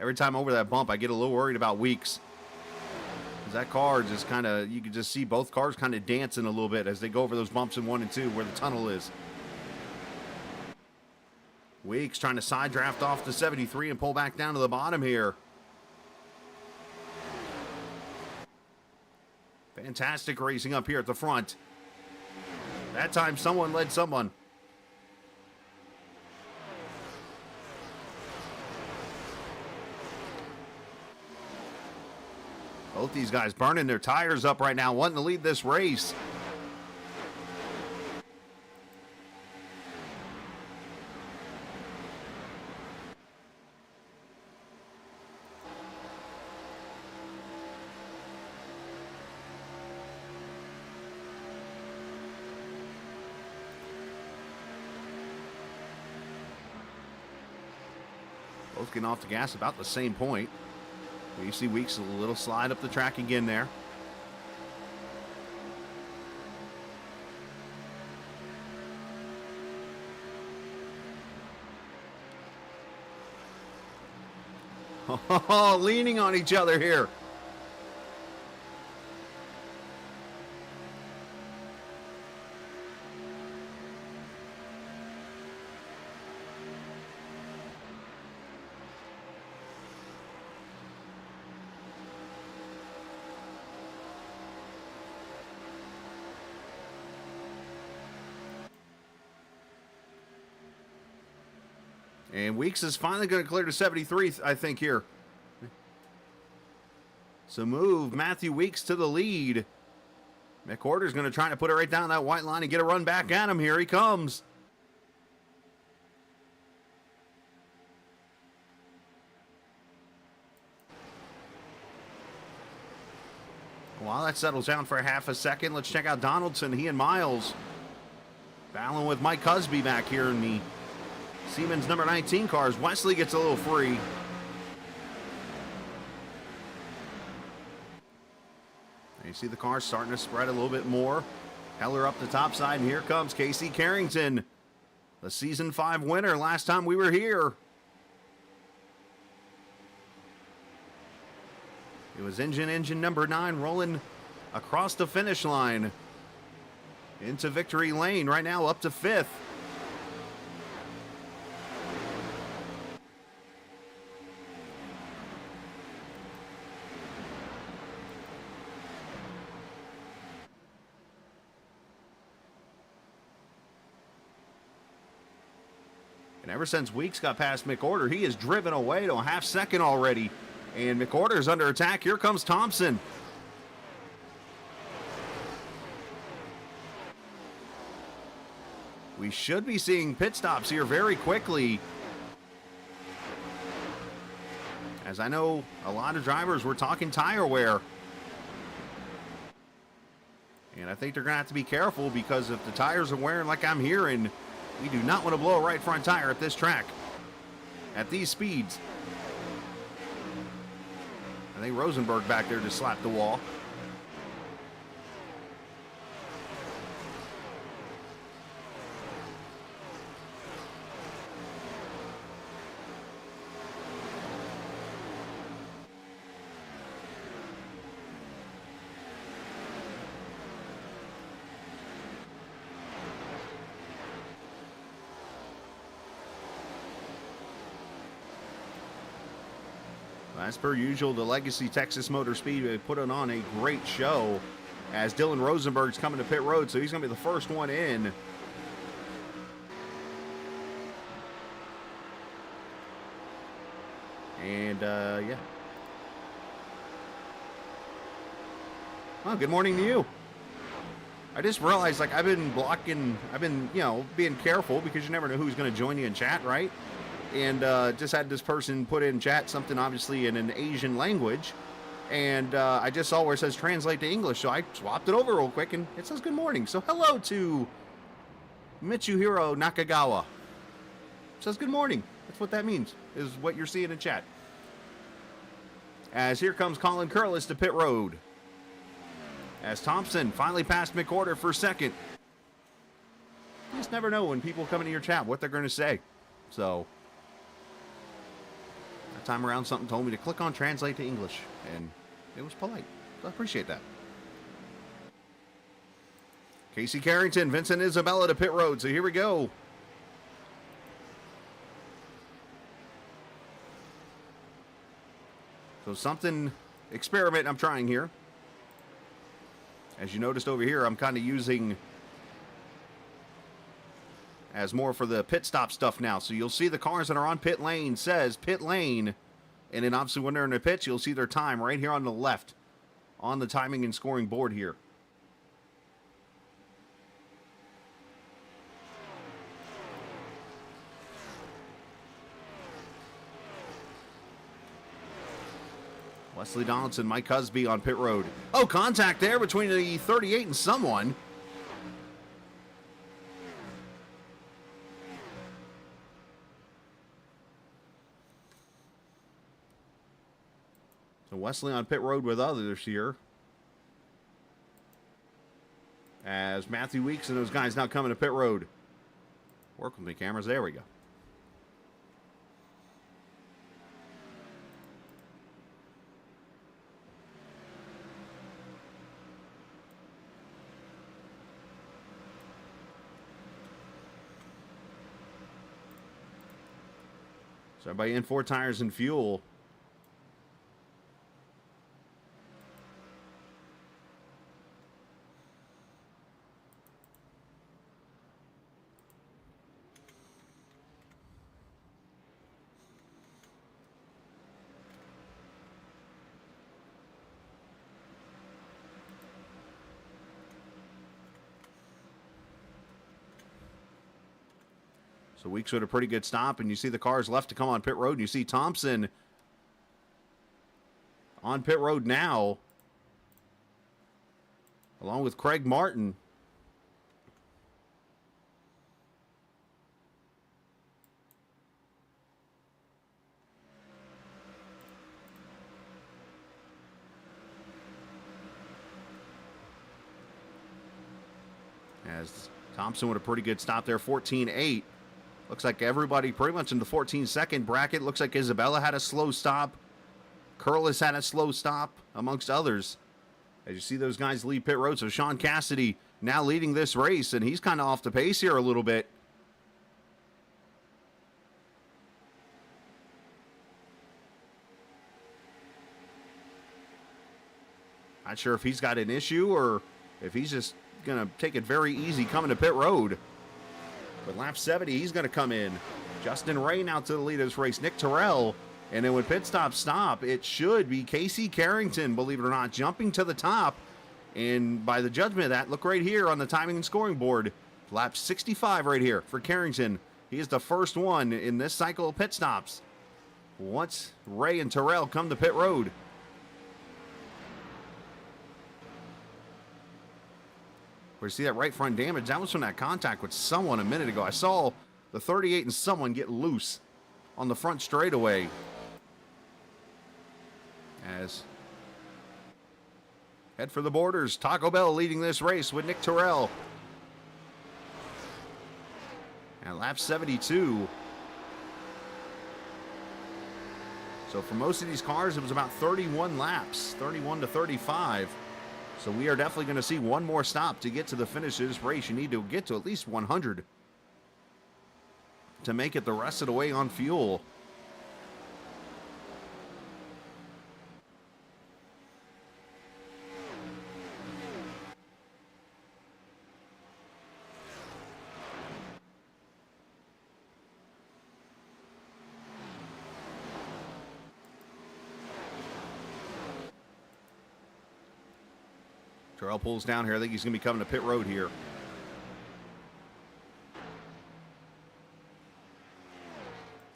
Every time over that bump, I get a little worried about Weeks. Because that car just kind of, you can just see both cars kind of dancing a little bit as they go over those bumps in 1 and 2 where the tunnel is. Weeks trying to side draft off the 73 and pull back down to the bottom here. Fantastic racing up here at the front. That time someone led someone. Both these guys burning their tires up right now, wanting to lead this race. Both getting off the gas about the same point. You see Weeks a little slide up the track again there. Oh, leaning on each other here. And Weeks is finally going to clear to 73, I think, here. So move Matthew Weeks to the lead. McWhorter's going to try to put it right down that white line and get a run back at him. Here he comes. While that settles down for a half a second, let's check out Donaldson. He and Miles battling with Mike Cusby back here in the Siemens number 19 cars. Wesley gets a little free. You see the cars starting to spread a little bit more. Heller up the top side, and here comes Casey Carrington, the Season 5 winner last time we were here. It was engine number 9 rolling across the finish line into victory lane, right now up to 5th. And ever since Weeks got past McWhorter, he has driven away to a half second already. And McWhorter's under attack. Here comes Thompson. We should be seeing pit stops here very quickly. As I know, a lot of drivers were talking tire wear. And I think they're going to have to be careful, because if the tires are wearing like I'm hearing, We do not want to blow a right front tire at this track, at these speeds. I think Rosenberg back there just slapped the wall. As per usual, the Legacy Texas Motor Speedway put on a great show as Dylan Rosenberg's coming to pit road, so he's going to be the first one in. And, yeah. Well, good morning to you. I just realized, like, I've been, you know, being careful because you never know who's going to join you in chat, right? And just had this person put in chat something obviously in an Asian language, and I just saw where it says translate to English, so I swapped it over real quick and it says good morning. So hello to Mitsuhiro Nakagawa. It says good morning. That's what that means, is what you're seeing in chat. As here comes Colin Curlis to pit road, as Thompson finally passed McWhorter for second. You just never know when people come into your chat what they're going to say. So that time around, something told me to click on translate to English, and it was polite. So I appreciate that. Casey Carrington, Vincent Isabella to pit road. So here we go. So something experiment I'm trying here. As you noticed over here, I'm kind of using as more for the pit stop stuff now. So you'll see the cars that are on pit lane says pit lane. And then obviously when they're in the pits, you'll see their time right here on the left on the timing and scoring board here. Wesley Donaldson, Mike Husby on pit road. Oh, contact there between the 38 and someone. So Wesley on pit road with others here. As Matthew Weeks and those guys now coming to pit road. Work with me, cameras. There we go. So everybody in 4 tires and fuel. So Weeks with a pretty good stop, and you see the cars left to come on pit road, and you see Thompson on pit road now, along with Craig Martin. As Thompson with a pretty good stop there, 14.8. Looks like everybody pretty much in the 14-second bracket. Looks like Isabella had a slow stop. Curlis had a slow stop, amongst others. As you see those guys leave pit road. So Sean Cassidy now leading this race, and he's kind of off the pace here a little bit. Not sure if he's got an issue or if he's just going to take it very easy coming to pit road. But lap 70, he's going to come in. Justin Ray now to the lead of this race. Nick Terrell. And then when pit stop, it should be Casey Carrington, believe it or not, jumping to the top. And by the judgment of that, look right here on the timing and scoring board. Lap 65 right here for Carrington. He is the first one in this cycle of pit stops. Once Ray and Terrell come to pit road. Where you see that right front damage, that was from that contact with someone a minute ago. I saw the 38 and someone get loose on the front straightaway. As head for the borders, Taco Bell leading this race with Nick Terrell. At lap 72. So for most of these cars, it was about 31 laps, 31 to 35. So we are definitely going to see one more stop to get to the finish of this race. You need to get to at least 100 to make it the rest of the way on fuel. Terrell pulls down here. I think he's going to be coming to pit road here.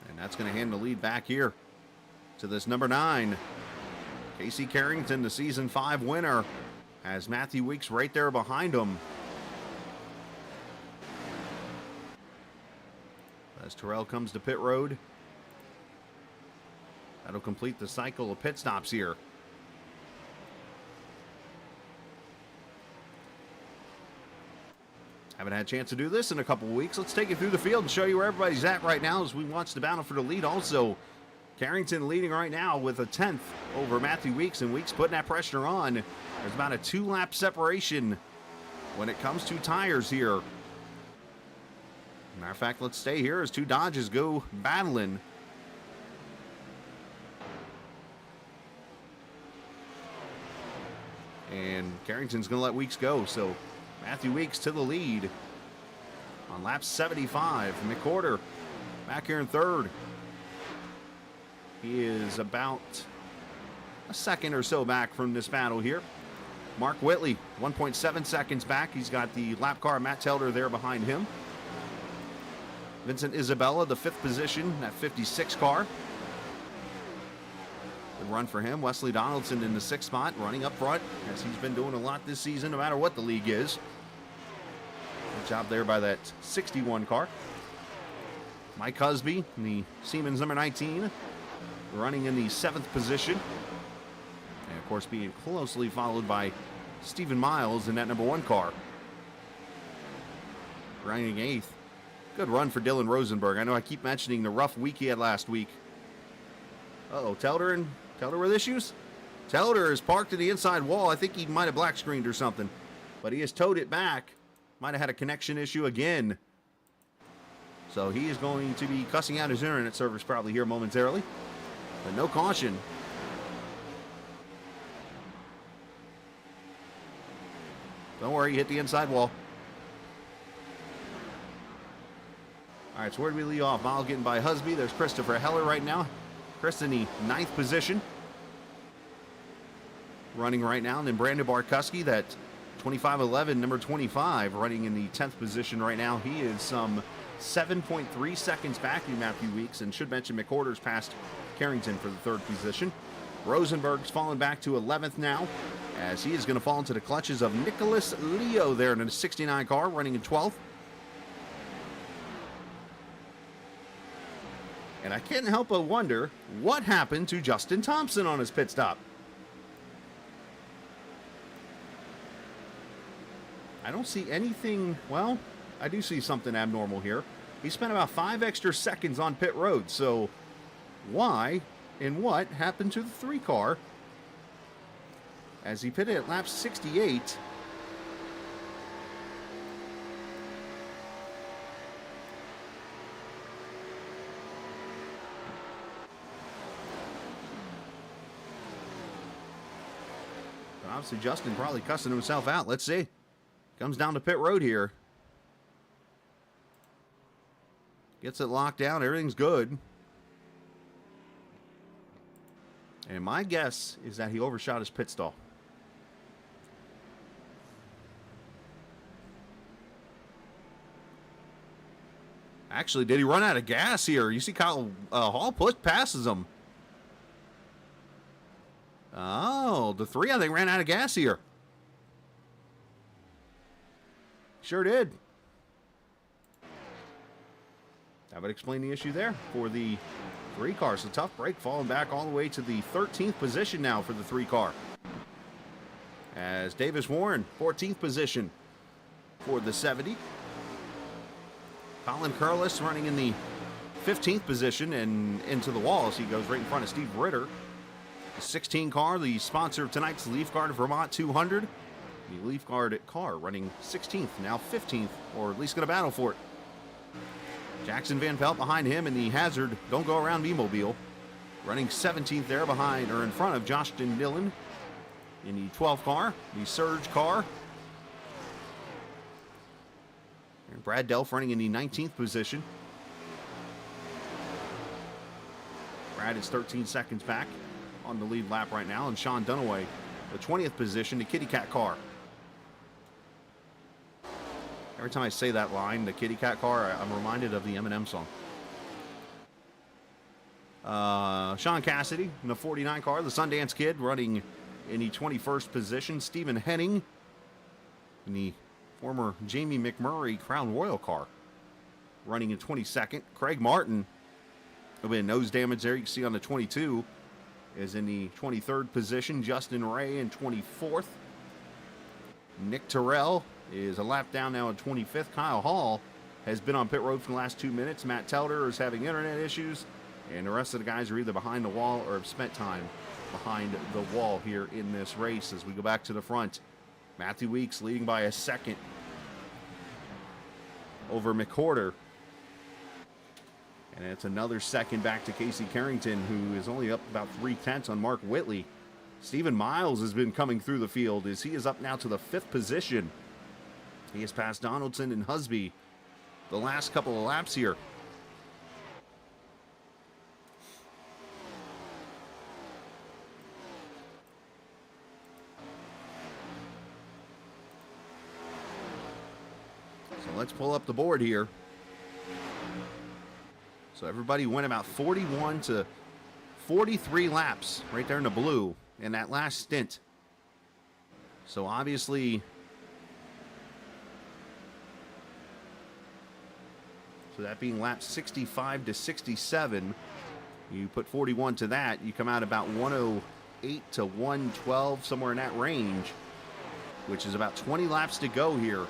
And that's going to hand the lead back here to this number 9. Casey Carrington, the Season 5 winner, has Matthew Weeks right there behind him. As Terrell comes to pit road. That'll complete the cycle of pit stops here. Haven't had a chance to do this in a couple of weeks. Let's take you through the field and show you where everybody's at right now as we watch the battle for the lead. Also, Carrington leading right now with a 10th over Matthew Weeks, and Weeks putting that pressure on. There's about a 2-lap separation when it comes to tires here. Matter of fact, let's stay here as two Dodges go battling. And Carrington's going to let Weeks go, so Matthew Weeks to the lead on lap 75. McCorder back here in third. He is about a second or so back from this battle here. Mark Whitley, 1.7 seconds back. He's got the lap car, Matt Telder, there behind him. Vincent Isabella, the 5th position, that 56 car. Good run for him. Wesley Donaldson in the 6th spot, running up front, as he's been doing a lot this season, no matter what the league is. Good job there by that 61 car. Mike Husby, the Siemens number 19, running in the 7th position. And, of course, being closely followed by Stephen Miles in that number 1 car. Running 8th. Good run for Dylan Rosenberg. I know I keep mentioning the rough week he had last week. Uh-oh, Telder with issues? Telder is parked to the inside wall. I think he might have black screened or something. But he has towed it back. Might have had a connection issue again. So he is going to be cussing out his internet service probably here momentarily. But no caution. Don't worry, you hit the inside wall. All right, so where do we lead off? Miles getting by Husby. There's Christopher Heller right now. Chris in the 9th position. Running right now. And then Brandon Barkuski, that 2511, number 25, running in the 10th position right now. He is some 7.3 seconds back in Matthew Weeks, and should mention McCorder's passed Carrington for the 3rd position. Rosenberg's fallen back to 11th now, as he is going to fall into the clutches of Nicholas Leo there in a 69 car, running in 12th. And I can't help but wonder what happened to Justin Thompson on his pit stop. I don't see anything, well, I do see something abnormal here. He spent about 5 extra seconds on pit road, so why and what happened to the 3 car as he pitted at lap 68? Obviously, Justin probably cussing himself out. Let's see. Comes down to pit road here. Gets it locked down. Everything's good. And my guess is that he overshot his pit stall. Actually, did he run out of gas here? You see Kyle Hall passes him. Oh, the 3, I think, ran out of gas here. Sure did. That would explain the issue there for the 3 car. So tough break, falling back all the way to the 13th position now for the 3 car. As Davis Warren, 14th position for the 70. Colin Curlis running in the 15th position and into the wall as he goes right in front of Steve Ritter. The 16 car, the sponsor of tonight's Leafguard Vermont 200. The Leafguard car running 16th, now 15th, or at least going to battle for it. Jackson Van Pelt behind him in the Hazard Don't Go Around Me mobile. Running 17th there behind, or in front of Justin Dillon in the 12th car, the Surge car. And Brad Delph running in the 19th position. Brad is 13 seconds back on the lead lap right now, and Sean Dunaway, the 20th position, the Kitty Cat car. Every time I say that line, the Kitty Cat car, I'm reminded of the Eminem song. Sean Cassidy in the 49 car, the Sundance Kid running in the 21st position. Stephen Henning in the former Jamie McMurray Crown Royal car running in 22nd. Craig Martin, a bit of nose damage there, you can see on the 22, is in the 23rd position. Justin Ray in 24th. Nick Terrell is a lap down now at 25th. Kyle Hall has been on pit road for the last 2 minutes. Matt Telder is having internet issues. And the rest of the guys are either behind the wall or have spent time behind the wall here in this race. As we go back to the front, Matthew Weeks leading by a second over McCorder. And it's another second back to Casey Carrington, who is only up about 0.3 on Mark Whitley. Stephen Miles has been coming through the field as he is up now to the 5th position. He has passed Donaldson and Husby the last couple of laps here. So let's pull up the board here. So everybody went about 41 to 43 laps right there in the blue in that last stint. So obviously, so that being laps 65 to 67, you put 41 to that, you come out about 108 to 112, somewhere in that range, which is about 20 laps to go here.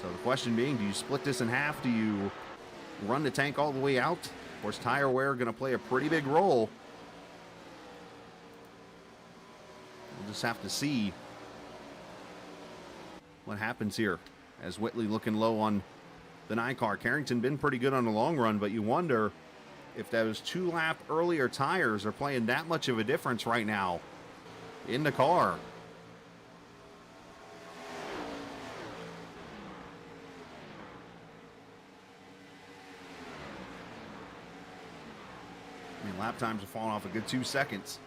So the question being, do you split this in half? Do you run the tank all the way out? Of course, tire wear going to play a pretty big role. We'll just have to see what happens here. As Whitley looking low on the 9 car. Carrington been pretty good on the long run, but you wonder if those 2 lap earlier tires are playing that much of a difference right now in the car. I mean, lap times have fallen off a good 2 seconds.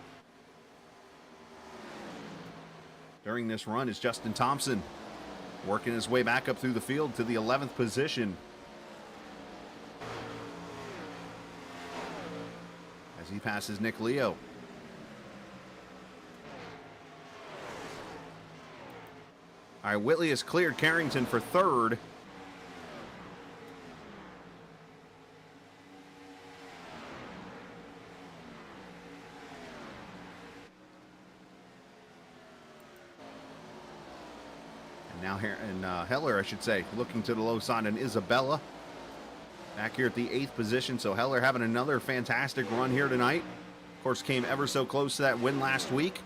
During this run is Justin Thompson, working his way back up through the field to the 11th position. As he passes Nick Leo. All right, Whitley has cleared Carrington for 3rd. Now here, and Heller, I should say, looking to the low side, and Isabella back here at the 8th position. So Heller having another fantastic run here tonight. Of course, came ever so close to that win last week.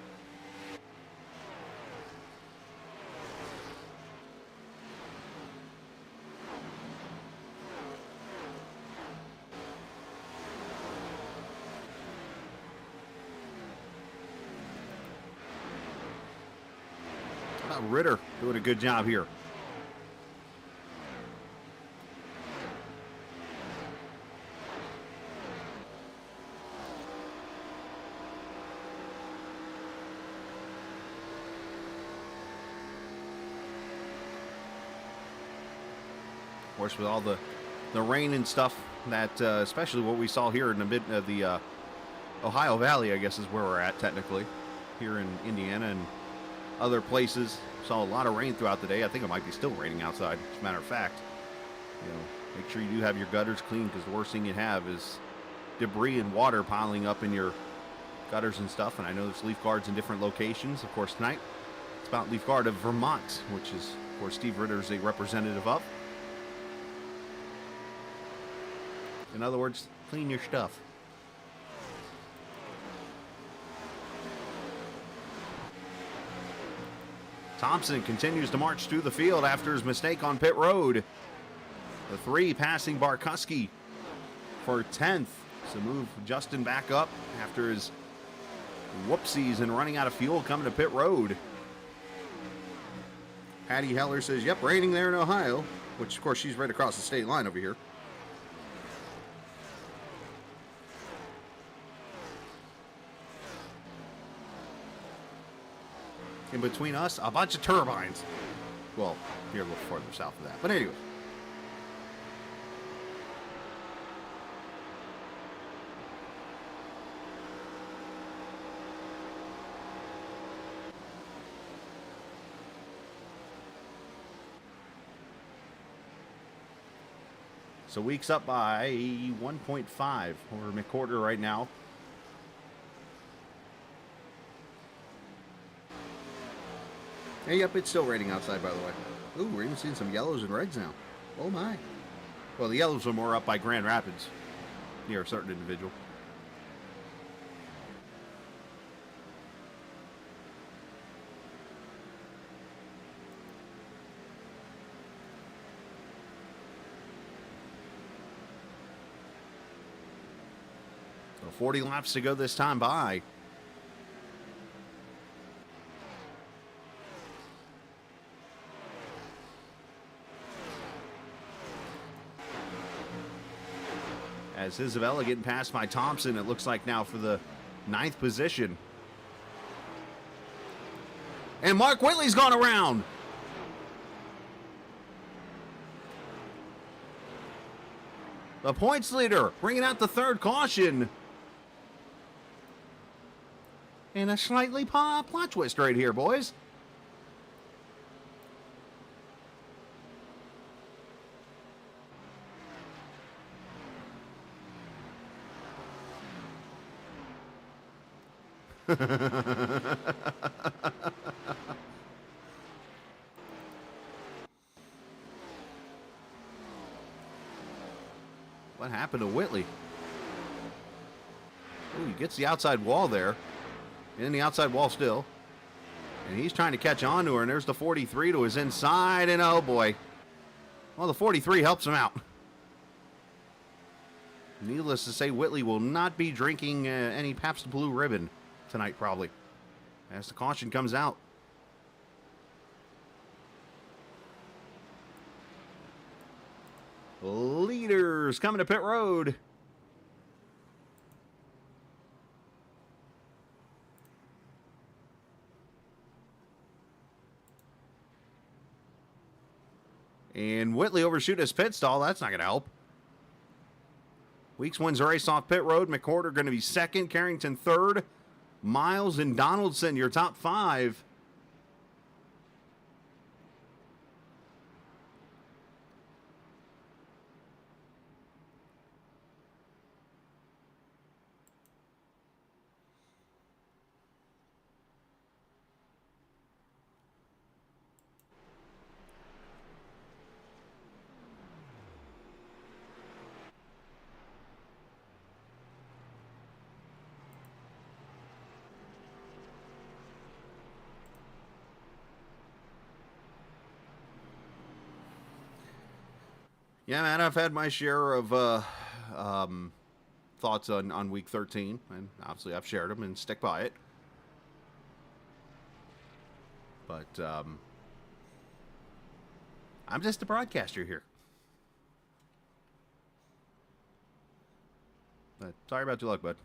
Ritter doing a good job here. Of course, with all the rain and stuff, that especially what we saw here in the mid of the Ohio Valley, I guess is where we're at technically. here in Indiana and other places. Saw a lot of rain throughout the day. I think it might be still raining outside, as a matter of fact. Make sure you do have your gutters clean, because the worst thing you have is debris and water piling up in your gutters and stuff. And I know there's leaf guards in different locations. Of course, tonight it's about Leafguard of Vermont, which is, of course, Steve Ritter is a representative of. In other words, clean your stuff. Thompson continues to march through the field after his mistake on pit road. The 3 passing Barkuski for 10th. So move Justin back up after his whoopsies and running out of fuel coming to pit road. Patty Heller says, yep, raining there in Ohio, which, of course, she's right across the state line over here. In between us, a bunch of turbines. Well, you're a little further south of that. But anyway. So Weeks up by 1.5 over McCorder right now. Hey, yep, it's still raining outside, by the way. Ooh, we're even seeing some yellows and reds now. Oh, my. Well, the yellows are more up by Grand Rapids, near a certain individual. So 40 laps to go this time by. As Isabella getting passed by Thompson, it looks like now for the 9th position. And Mark Whitley's gone around. The points leader bringing out the 3rd caution. And a slightly plot twist right here, boys. What happened to Whitley? Oh, he gets the outside wall there. In the outside wall still. And he's trying to catch on to her, and there's the 43 to his inside, and oh boy. Well, the 43 helps him out. Needless to say, Whitley will not be drinking any Pabst Blue Ribbon tonight, probably, as the caution comes out. Leaders coming to pit road. And Whitley overshoot his pit stall. That's not going to help. Weeks wins the race off pit road. McCorder going to be 2nd. Carrington 3rd. Miles and Donaldson, your top 5. Yeah, man, I've had my share of thoughts on week 13, and obviously I've shared them and stick by it. But I'm just a broadcaster here. But sorry about your luck, bud.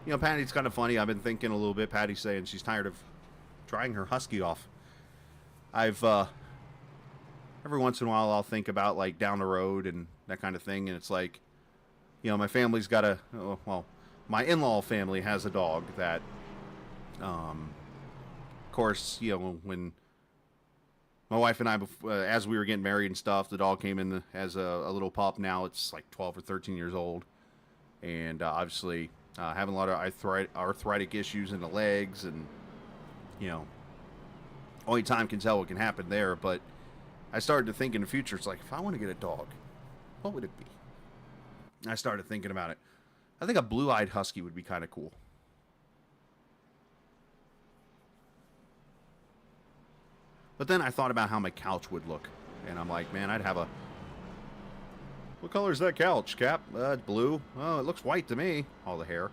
You know, Patty's kind of funny. I've been thinking a little bit. Patty's saying she's tired of trying her husky off. I've every once in a while I'll think about like down the road and that kind of thing, and it's like You know, my family's got a, well, my in-law family has a dog that, of course, you know, when my wife and I, as we were getting married and stuff, the dog came in as a little pup. Now it's like 12 or 13 years old. And obviously having a lot of arthritic issues in the legs. And, you know, only time can tell what can happen there. But I started to think in the future, it's like, if I want to get a dog, what would it be? I started thinking about it. I think a blue-eyed husky would be kind of cool. But then I thought about how my couch would look. And I'm like, man, I'd have a... What color is that couch, Cap? It's blue. Oh, it looks white to me. All the hair.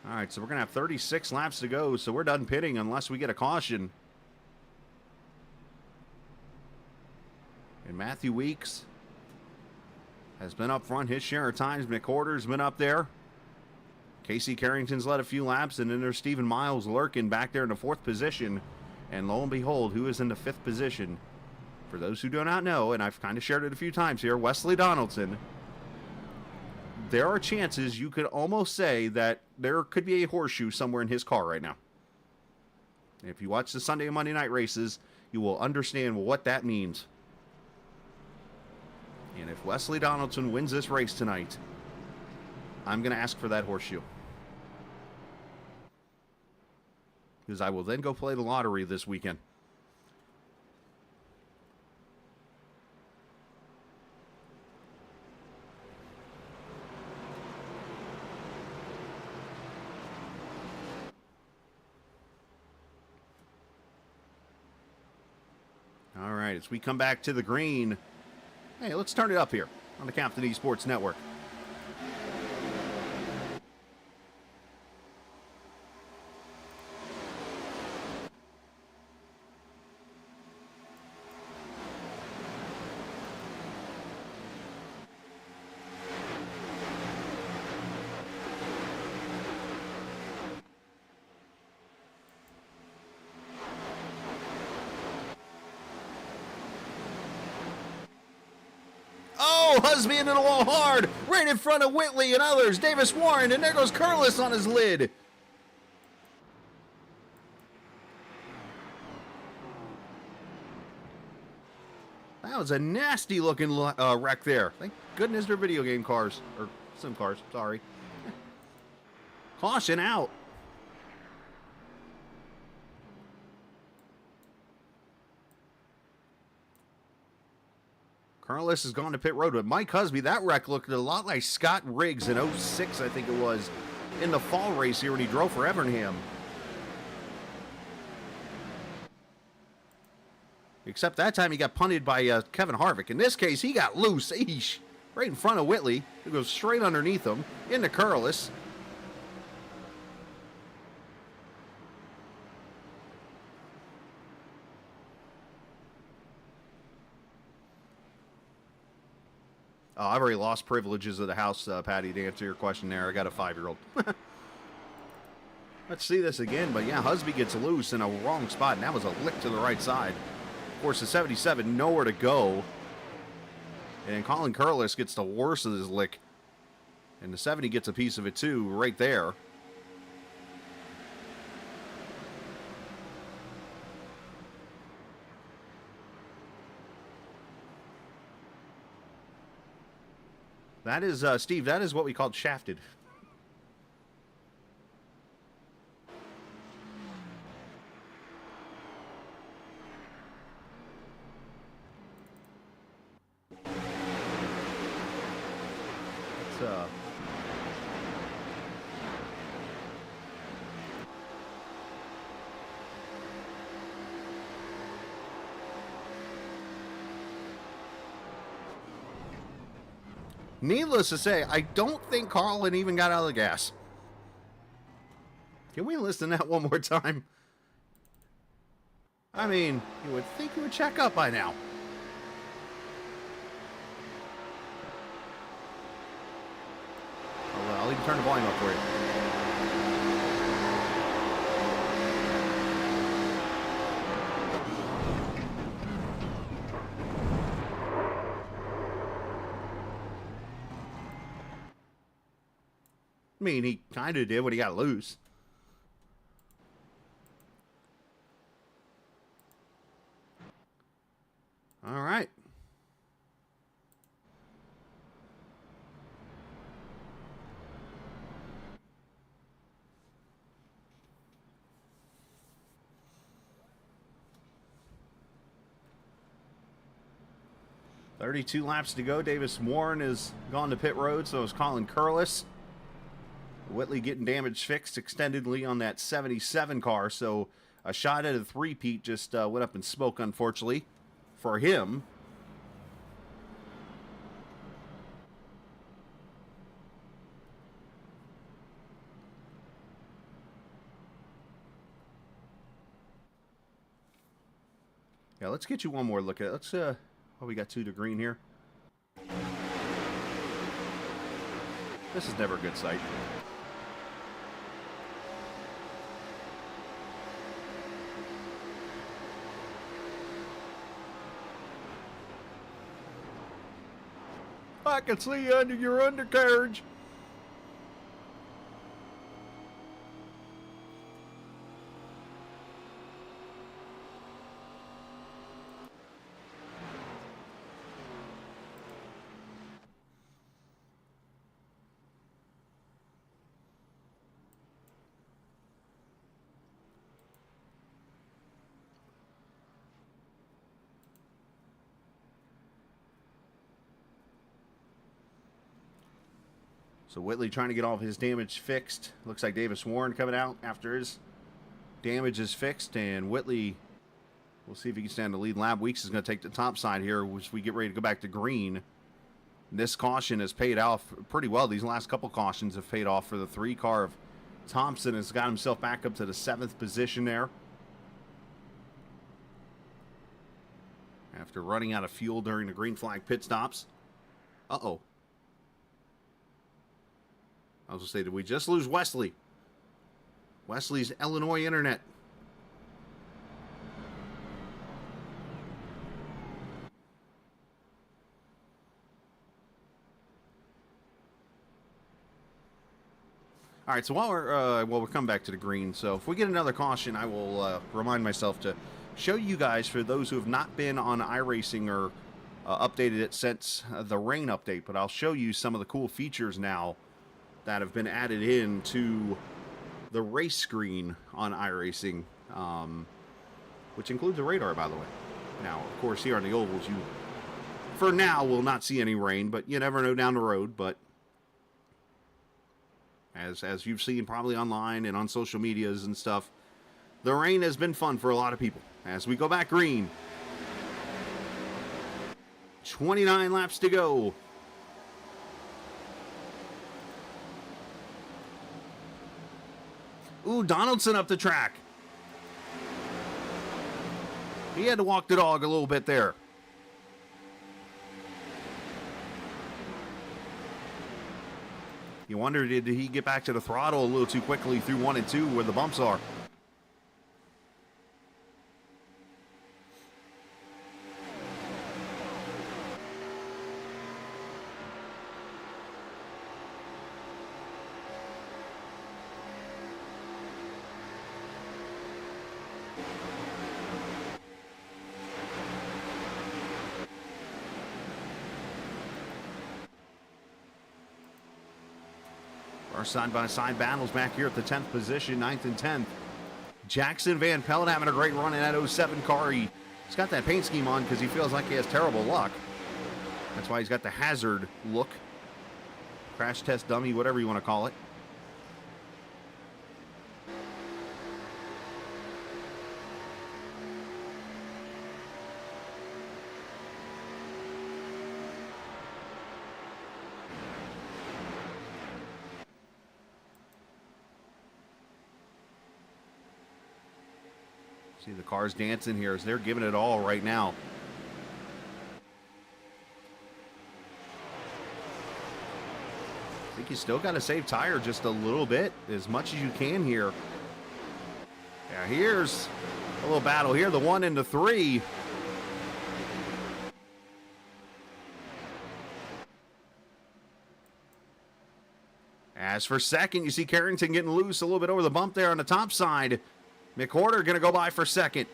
All right, so we're going to have 36 laps to go, so we're done pitting unless we get a caution. And Matthew Weeks has been up front his share of times. McWhorter's been up there. Casey Carrington's led a few laps, and then there's Stephen Miles lurking back there in the 4th position. And lo and behold, who is in the 5th position? For those who do not know, and I've kind of shared it a few times here, Wesley Donaldson. There are chances you could almost say that there could be a horseshoe somewhere in his car right now. If you watch the Sunday and Monday night races, you will understand what that means. And if Wesley Donaldson wins this race tonight, I'm going to ask for that horseshoe. Because I will then go play the lottery this weekend. All right, as we come back to the green, hey, let's turn it up here on the Captain Esports Network. Husby into the wall hard, right in front of Whitley and others. Davis Warren, and there goes Curlis on his lid. That was a nasty looking wreck there. Thank goodness they're video game cars, or sim cars, sorry. Caution out. Carlos has gone to pit road, but Mike Husby, that wreck looked a lot like Scott Riggs in 06, I think it was, in the fall race here when he drove for Evernham. Except that time he got punted by Kevin Harvick. In this case, he got loose, eesh, right in front of Whitley. It goes straight underneath him, into Carlos. I've already lost privileges of the house, Patty, to answer your question there. I got a 5-year-old. Let's see this again. But, yeah, Husby gets loose in a wrong spot, and that was a lick to the right side. Of course, the 77, nowhere to go. And Colin Curlis gets the worst of this lick. And the 70 gets a piece of it, too, right there. That is, Steve, that is what we called shafted. It's, needless to say, I don't think Carlin even got out of the gas. Can we listen to that one more time? I mean, you would think he would check up by now. Oh, well, I'll even turn the volume up for you. I mean, he kind of did when he got loose. All right. "32 laps to go. Davis Warren has gone to pit road, so is Colin Curlis. Whitley getting damage fixed extendedly on that 77 car, so a shot at a three-peat just went up in smoke, unfortunately, for him. Yeah, let's get you one more look at it. Let's, oh, we got 2 to green here. This is never a good sight. I can see you under your undercarriage. So Whitley trying to get all of his damage fixed. Looks like Davis Warren coming out after his damage is fixed. And Whitley, we'll see if he can stand the lead lap. Weeks is going to take the top side here as we get ready to go back to green. This caution has paid off pretty well. These last couple cautions have paid off for the 3 car of Thompson. Has got himself back up to the 7th position there, after running out of fuel during the green flag pit stops. Uh-oh. I was going to say, did we just lose Wesley? Wesley's Illinois internet. All right, so while we're coming back to the green, so if we get another caution, I will remind myself to show you guys, for those who have not been on iRacing or updated it since the rain update, but I'll show you some of the cool features now that have been added in to the race screen on iRacing, which includes a radar, by the way. Now, of course, here on the ovals, you, for now, will not see any rain, but you never know down the road. But as you've seen probably online and on social medias and stuff, the rain has been fun for a lot of people. As we go back green, 29 laps to go. Ooh, Donaldson up the track. He had to walk the dog a little bit there. You wonder, did he get back to the throttle a little too quickly through 1 and 2 where the bumps are? Our side-by-side battles back here at the 10th position, 9th and 10th. Jackson Van Pelt having a great run in that 07 car. He's got that paint scheme on because he feels like he has terrible luck. That's why he's got the hazard look. Crash test dummy, whatever you want to call it. See the cars dancing here as they're giving it all right now. I think you still got to save tire just a little bit, as much as you can here. Yeah, here's a little battle here. The 1 and the 3. As for second, you see Carrington getting loose a little bit over the bump there on the top side. McWhorter going to go by for second.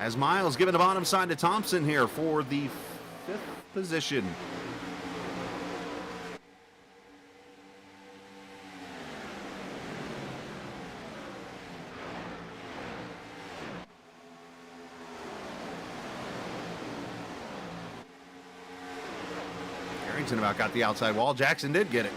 As Miles giving the bottom side to Thompson here for the 5th position. Carrington about got the outside wall. Jackson did get it.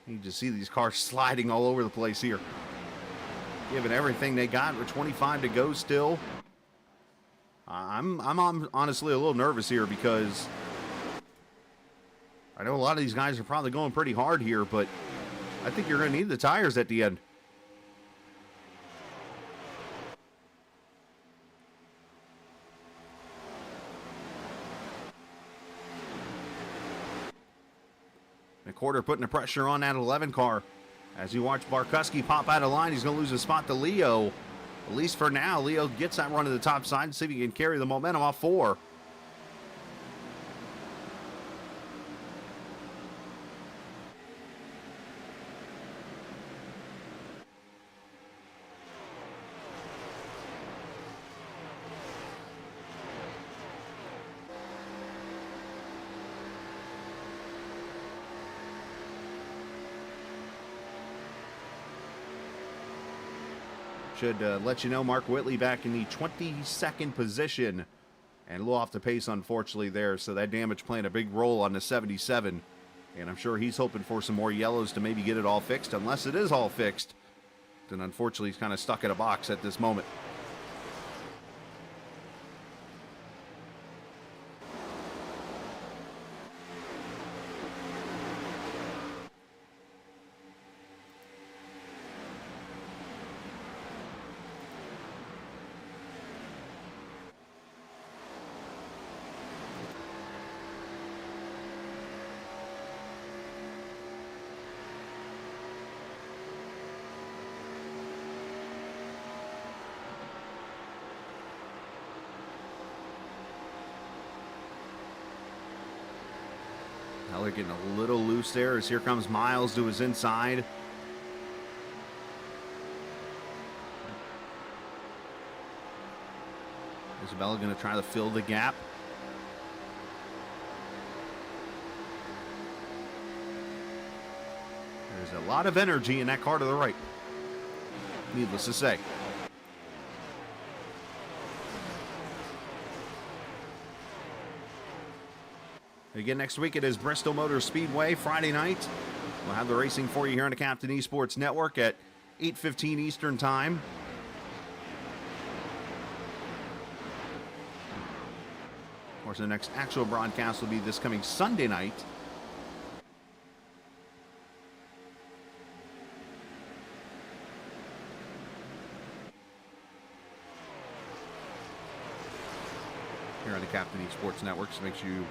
You just see these cars sliding all over the place here. Giving everything they got with 25 to go still. I'm honestly a little nervous here because I know a lot of these guys are probably going pretty hard here, but I think you're going to need the tires at the end. McWhorter putting the pressure on that 11 car. As you watch Barkuski pop out of line, he's going to lose his spot to Leo. At least for now, Leo gets that run to the top side and see if he can carry the momentum off 4. Should let you know, Mark Whitley back in the 22nd position. And a little off the pace, unfortunately, there. So that damage playing a big role on the 77. And I'm sure he's hoping for some more yellows to maybe get it all fixed. Unless it is all fixed, then unfortunately he's kind of stuck in a box at this moment. Now they're getting a little loose there as here comes Miles to his inside. Isabella going to try to fill the gap. There's a lot of energy in that car to the right, needless to say. Again, next week it is Bristol Motor Speedway, Friday night. We'll have the racing for you here on the Captain Esports Network at 8:15 Eastern Time. Of course, the next actual broadcast will be this coming Sunday night. Here on the Captain Esports Network, so make sure you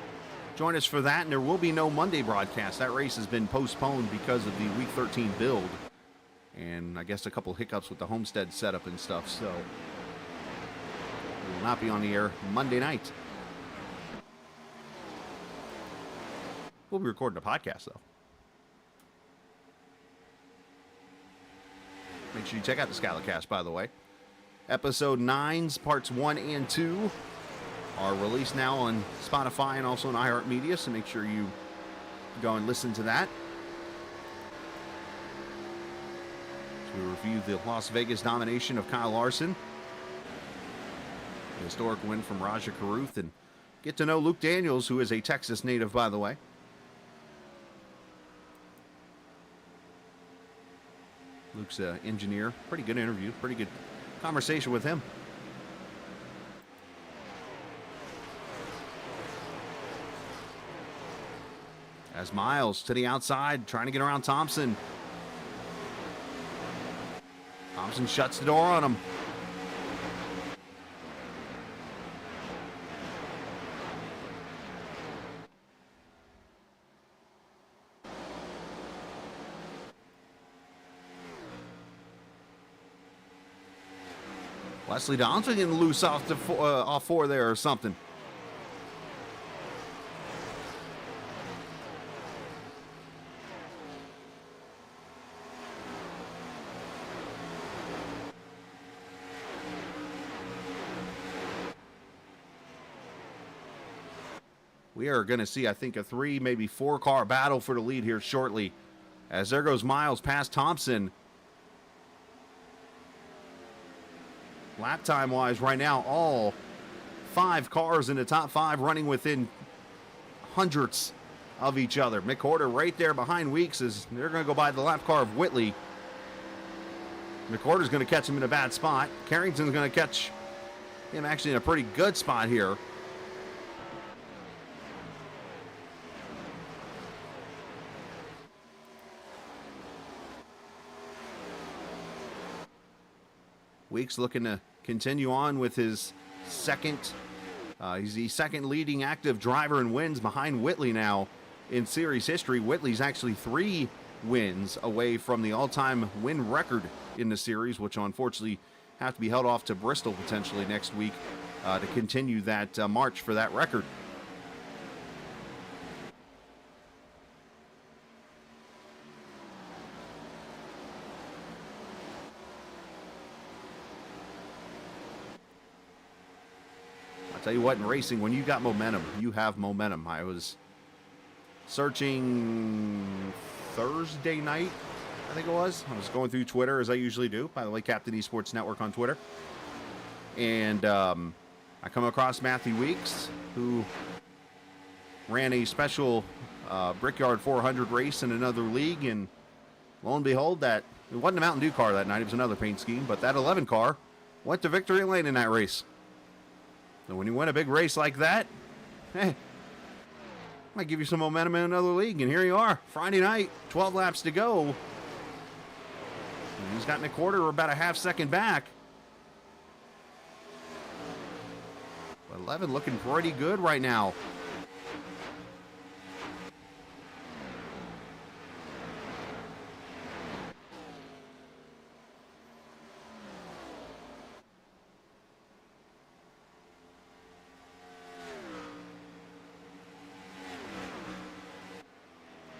join us for that, and there will be no Monday broadcast. That race has been postponed because of the Week 13 build, and I guess a couple hiccups with the Homestead setup and stuff, so we will not be on the air Monday night. We'll be recording a podcast, though. Make sure you check out the Skylecast, by the way. Episode 9's parts 1 and 2 are released now on Spotify and also on iHeartMedia, so make sure you go and listen to that. So we review the Las Vegas domination of Kyle Larson, the historic win from Raja Caruth, and get to know Luke Daniels, who is a Texas native, by the way. Luke's an engineer. Pretty good interview, pretty good conversation with him. As Miles to the outside, trying to get around Thompson. Thompson shuts the door on him. Wesley Donaldson getting loose off off 4 there or something. We are going to see, I think, a 3, maybe 4-car battle for the lead here shortly. As there goes Miles past Thompson. Lap time wise right now, all 5 cars in the top 5 running within hundredths of each other. McWhorter right there behind Weeks as they're going to go by the lap car of Whitley. McWhorter's going to catch him in a bad spot. Carrington's going to catch him actually in a pretty good spot here. Weeks looking to continue on with his second. He's the second leading active driver in wins behind Whitley now in series history. Whitley's actually 3 wins away from the all-time win record in the series, which will unfortunately have to be held off to Bristol potentially next week to continue that march for that record. Tell you what, in racing, when you got momentum, you have momentum. I was searching Thursday night, I think it was. I was going through Twitter, as I usually do. By the way, Captain Esports Network on Twitter. And I come across Matthew Weeks, who ran a special Brickyard 400 race in another league. And lo and behold, it wasn't a Mountain Dew car that night. It was another paint scheme. But that 11 car went to victory lane in that race. So when you win a big race like that, hey, might give you some momentum in another league. And here you are, Friday night, 12 laps to go. And he's got McWhorter about a half-second back. 11 looking pretty good right now.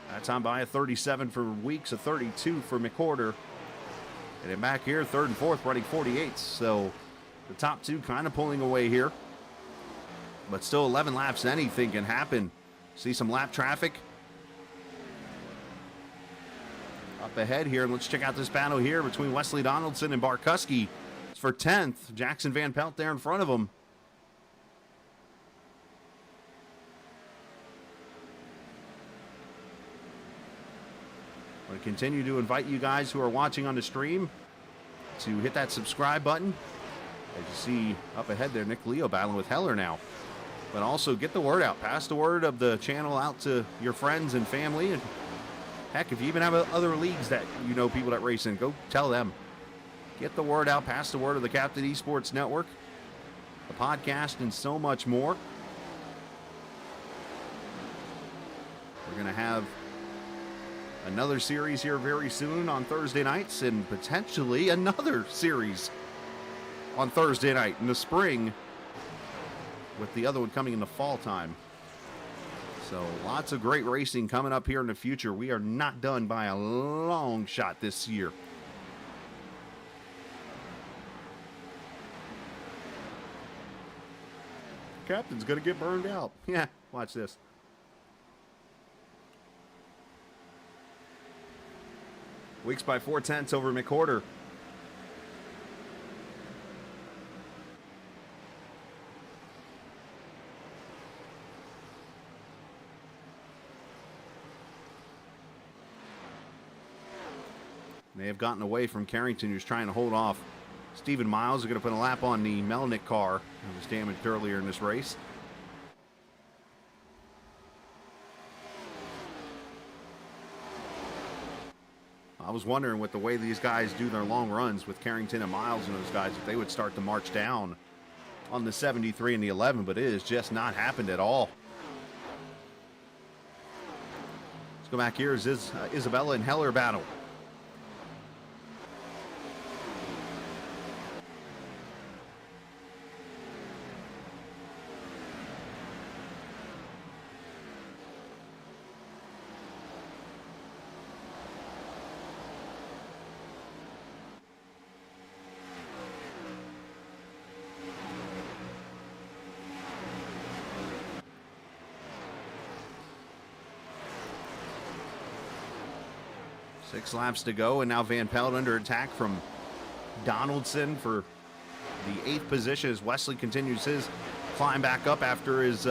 That time by a 37 for Weeks, a 32 for McWhorter. And then back here, 3rd and 4th, running 48s. So the top 2 kind of pulling away here. But still 11 laps, anything can happen. See some lap traffic up ahead here. And let's check out this battle here between Wesley Donaldson and Barkuski. It's for 10th. Jackson Van Pelt there in front of him. I want to continue to invite you guys who are watching on the stream to hit that subscribe button. As you see up ahead there, Nick Leo battling with Heller now. But also get the word out. Pass the word of the channel out to your friends and family. And heck, if you even have other leagues that you know people that race in, go tell them. Get the word out. Pass the word of the Captain Esports Network, the podcast, and so much more. We're going to have another series here very soon on Thursday nights, and potentially another series on Thursday night in the spring, with the other one coming in the fall time. So lots of great racing coming up here in the future. We are not done by a long shot this year. Captain's gonna get burned out. Yeah, watch this. Weeks by 4/10 over McWhorter. They have gotten away from Carrington, who's trying to hold off. Stephen Miles is going to put a lap on the Melnick car that was damaged earlier in this race. I was wondering, with the way these guys do their long runs with Carrington and Miles and those guys, if they would start to march down on the 73 and the 11, but it has just not happened at all. Let's go back here. Is Isabella and Heller battle. 6 laps to go, and now Van Pelt under attack from Donaldson for the 8th position as Wesley continues his climb back up after his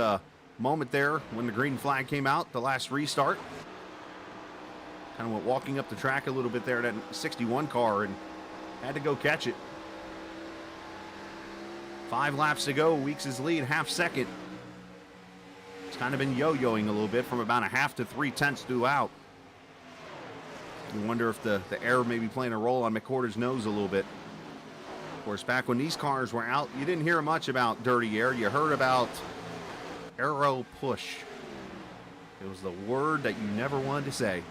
moment there when the green flag came out, the last restart. Kind of went walking up the track a little bit there, that 61 car, and had to go catch it. 5 laps to go, Weeks' lead, half second. It's kind of been yo-yoing a little bit from about a half to 3/10 throughout. You wonder if the air may be playing a role on McWhorter's nose a little bit. Of course, back when these cars were out, you didn't hear much about dirty air. You heard about aero push. It was the word that you never wanted to say.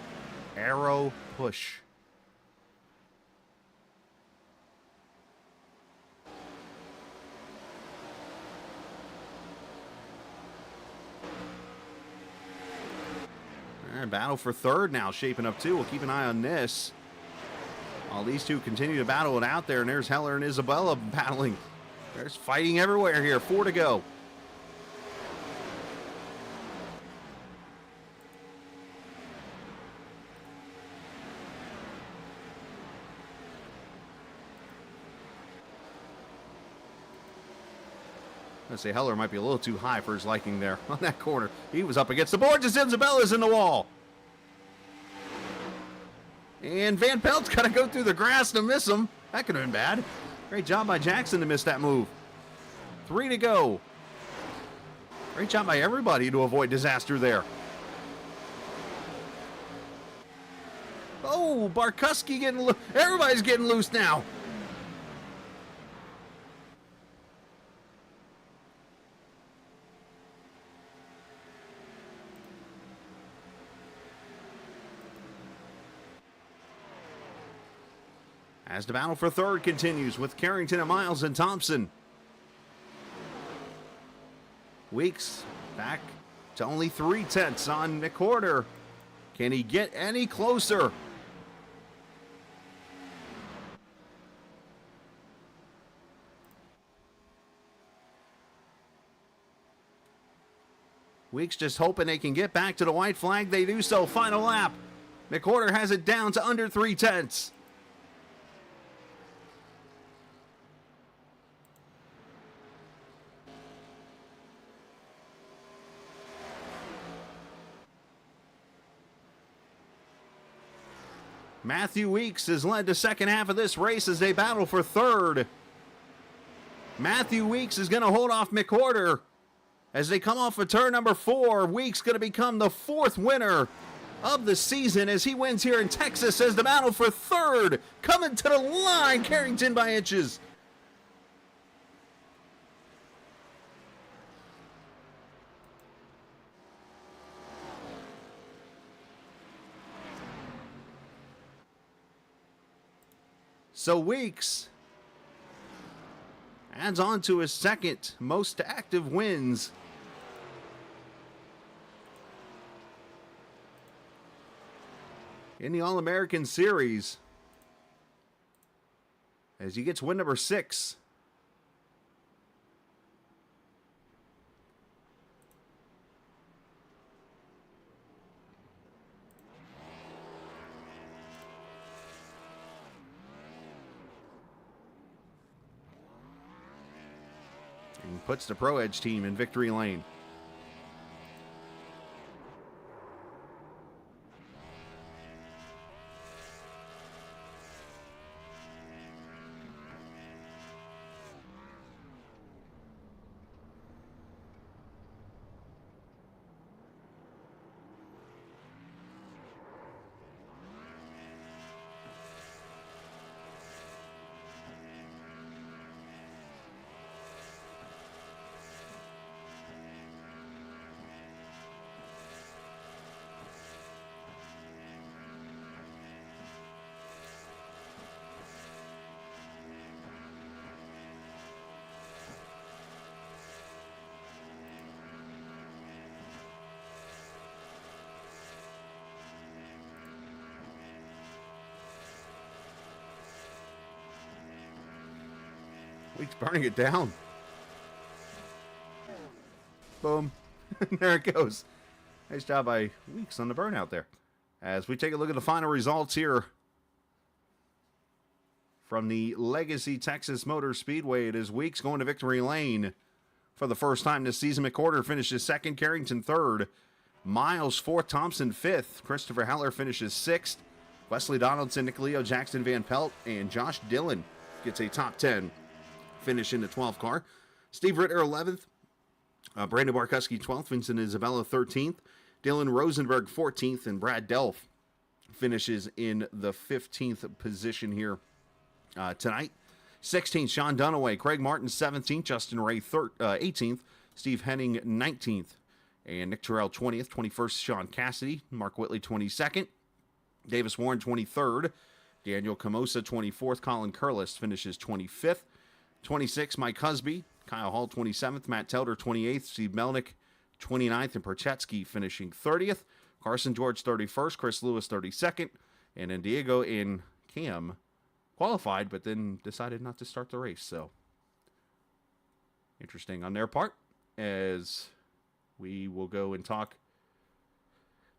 Aero push. And battle for third now shaping up too. We'll keep an eye on this. While these two continue to battle it out there, and there's Heller and Isabella battling. There's fighting everywhere here. 4 to go. I'd say Heller might be a little too high for his liking there on that corner. He was up against the board. Just Isabella's in the wall. And Van Pelt's got to go through the grass to miss him. That could have been bad. Great job by Jackson to miss that move. 3 to go. Great job by everybody to avoid disaster there. Oh, Barkuski getting loose. Everybody's getting loose now. As the battle for third continues with Carrington and Miles and Thompson. Weeks back to only 3/10 on McWhorter. Can he get any closer? Weeks just hoping they can get back to the white flag. They do so. Final lap. McWhorter has it down to under 3/10. Matthew Weeks has led the second half of this race as they battle for third. Matthew Weeks is going to hold off McWhorter as they come off of turn number 4. Weeks going to become the 4th winner of the season as he wins here in Texas as the battle for third coming to the line. Carrington by inches. So Weeks adds on to his second most active wins. In the All-American Series as he gets win number 6. And puts the Pro Edge team in victory lane. Weeks burning it down. Boom. There it goes. Nice job by Weeks on the burnout there. As we take a look at the final results here from the Legacy Texas Motor Speedway, it is Weeks going to victory lane for the first time this season. McWhorter finishes second, Carrington third, Miles fourth, Thompson fifth, Christopher Heller finishes sixth, Wesley Donaldson, Nick Leo, Jackson Van Pelt, and Josh Dillon gets a top 10 finish in the 12th car. Steve Ritter 11th, Brandon Barkuski 12th, Vincent Isabella 13th, Dylan Rosenberg 14th, and Brad Delph finishes in the 15th position here tonight. 16th, Sean Dunaway, Craig Martin 17th, Justin Ray 18th, Steve Henning 19th, and Nick Terrell 20th, 21st, Sean Cassidy, Mark Whitley 22nd, Davis Warren 23rd, Daniel Camosa 24th, Colin Curlis finishes 25th, 26th, Mike Husby, Kyle Hall 27th, Matt Telder 28th, Steve Melnick 29th, and Perchetsky finishing 30th, Carson George 31st, Chris Lewis 32nd, and then Diego and Cam qualified, but then decided not to start the race. So interesting on their part, as we will go and talk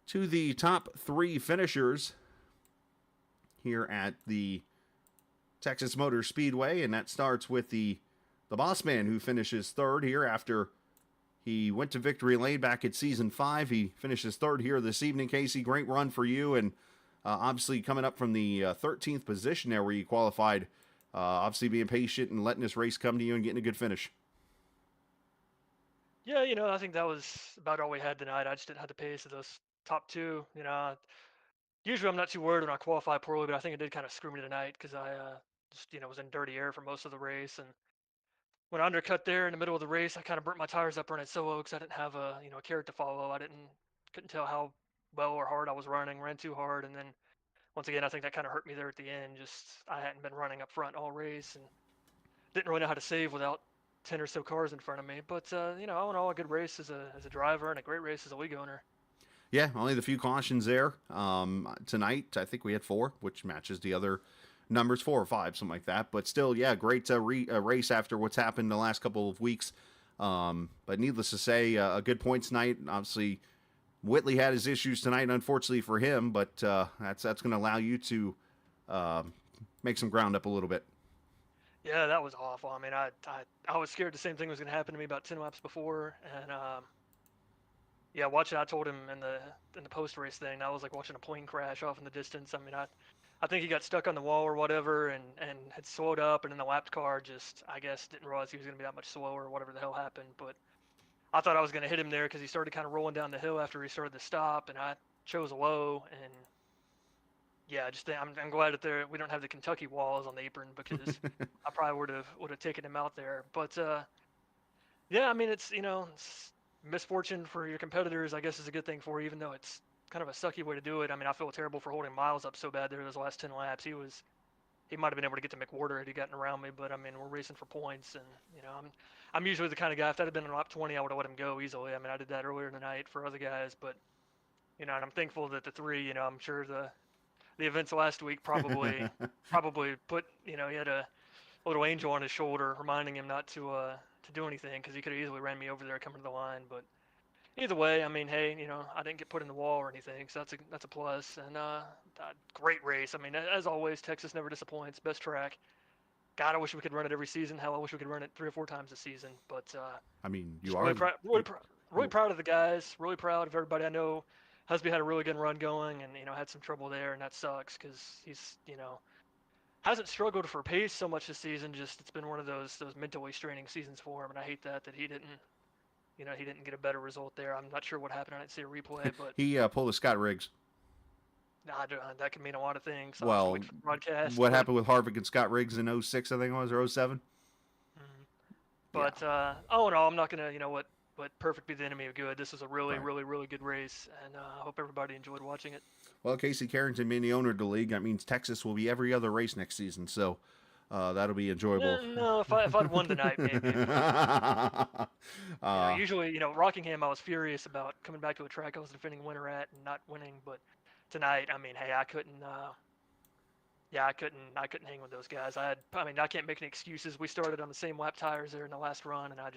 to the top three finishers here at the Texas Motor Speedway, and that starts with the boss man, who finishes third here after he went to victory lane back at season 5. He finishes third here this evening. Casey, great run for you, and obviously coming up from the 13th position there where you qualified, obviously being patient and letting this race come to you and getting a good finish. Yeah, I think that was about all we had tonight. I just didn't have the pace of those top two. Usually I'm not too worried when I qualify poorly, but I think it did kind of screw me tonight because I just, was in dirty air for most of the race. And when I undercut there in the middle of the race, I kind of burnt my tires up running solo because I didn't have a carrot to follow. Couldn't tell how well or hard I was running, ran too hard. And then once again, I think that kind of hurt me there at the end. Just I hadn't been running up front all race and didn't really know how to save without 10 or so cars in front of me. But, all in all, a good race as a driver and a great race as a league owner. Yeah, only the few cautions there. Tonight, I think we had 4, which matches the other numbers, 4 or 5, something like that. But still, yeah, great race after what's happened the last couple of weeks. But needless to say, a good points night. Obviously, Whitley had his issues tonight, unfortunately for him, but that's going to allow you to make some ground up a little bit. Yeah, that was awful. I mean, I was scared the same thing was going to happen to me about 10 laps before, and yeah, watching, I told him in the post race thing, I was like watching a plane crash off in the distance. I mean, I think he got stuck on the wall or whatever, and had slowed up, and in the lapped car just, I guess, didn't realize he was going to be that much slower or whatever the hell happened. But I thought I was going to hit him there because he started kind of rolling down the hill after he started the stop, and I chose low, and yeah, just I'm glad that we don't have the Kentucky walls on the apron because I probably would have taken him out there. But yeah, I mean, it's misfortune for your competitors, I guess, is a good thing for you, even though it's kind of a sucky way to do it. I mean, I feel terrible for holding Miles up so bad there those last 10 laps. He might have been able to get to McWhorter had he gotten around me, but I mean, we're racing for points, and I'm usually the kind of guy, if that had been on lap 20, I would have let him go easily. I mean, I did that earlier in the night for other guys, but and I'm thankful that the 3, I'm sure the events last week probably put, he had a little angel on his shoulder reminding him not to do anything, because he could have easily ran me over there coming to the line. But either way, I mean, hey, I didn't get put in the wall or anything, so that's a plus. And great race. I mean, as always, Texas never disappoints. Best track. God, I wish we could run it every season. Hell, I wish we could run it 3 or 4 times a season. But I mean, you really are really proud of the guys. Really proud of everybody. I know Husby had a really good run going, and had some trouble there, and that sucks because he's hasn't struggled for pace so much this season. Just it's been one of those mentally straining seasons for him, and I hate that he didn't he didn't get a better result there. I'm not sure what happened. I didn't see a replay, but he pulled a Scott Riggs. That can mean a lot of things. Well, wait for the broadcast, what happened with Harvick and Scott Riggs in 06, I think it was, or 07? But all in all, I'm not gonna let perfect be the enemy of good. This was a really, really, really good race, and I hope everybody enjoyed watching it. Well, Casey Carrington being the owner of the league, that means Texas will be every other race next season, so that'll be enjoyable. No, if I'd won tonight, maybe. Usually, Rockingham, I was furious about coming back to a track I was defending winner at and not winning. But tonight, I mean, hey, I couldn't hang with those guys. I can't make any excuses. We started on the same lap tires there in the last run, and I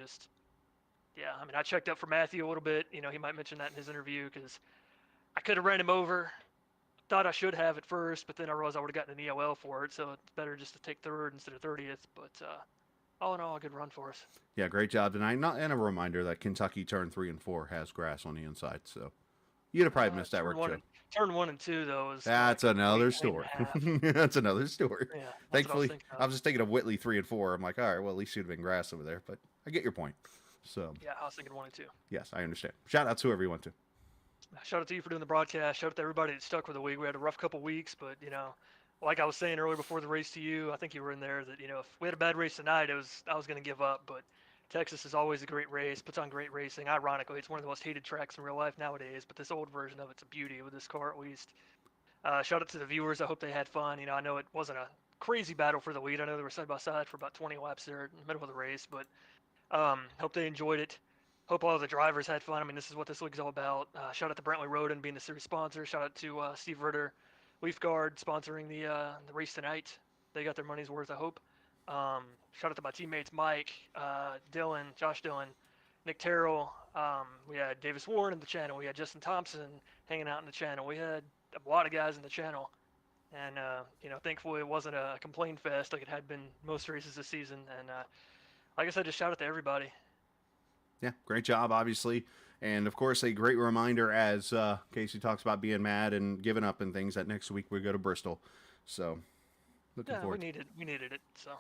checked up for Matthew a little bit. He might mention that in his interview because I could have ran him over. thought I should have at first, but then I realized I would have gotten an EOL for it, so it's better just to take third instead of 30th. But all in all, a good run for us. Yeah, great job tonight. And a reminder that Kentucky turn 3 and 4 has grass on the inside, so you'd have probably missed that work too. Turn 1 and 2 though is That's like another story. That's another story. Yeah, that's Thankfully, what I was just thinking of Whitley 3 and 4. I'm like, all right, well, at least you'd have been grass over there. But I get your point. So yeah, I was thinking 1 and 2. yes, I understand. Shout out to whoever you want to. Shout out to you for doing the broadcast. Shout out to everybody that stuck with the week. We had a rough couple weeks, but like I was saying earlier before the race to you, I think you were in there, that if we had a bad race tonight, I was going to give up. But Texas is always a great race, puts on great racing. Ironically, it's one of the most hated tracks in real life nowadays, but this old version of it's a beauty with this car at least. Shout out to the viewers. I hope they had fun. I know it wasn't a crazy battle for the lead. I know they were side by side for about 20 laps there in the middle of the race, but hope they enjoyed it. Hope all of the drivers had fun. I mean, this is what this league's all about. Shout out to Brentley Roden being the series sponsor. Shout out to Steve Ritter, Leafguard sponsoring the race tonight. They got their money's worth, I hope. Shout out to my teammates Mike, Dylan, Josh Dillon, Nick Terrell. We had Davis Warren in the channel. We had Justin Thompson hanging out in the channel. We had a lot of guys in the channel. And, thankfully it wasn't a complaint fest like it had been most races this season. And like I said, just shout out to everybody. Yeah, great job, obviously. And, of course, a great reminder as Casey talks about being mad and giving up and things, that next week we go to Bristol. So, looking forward. We needed it. So,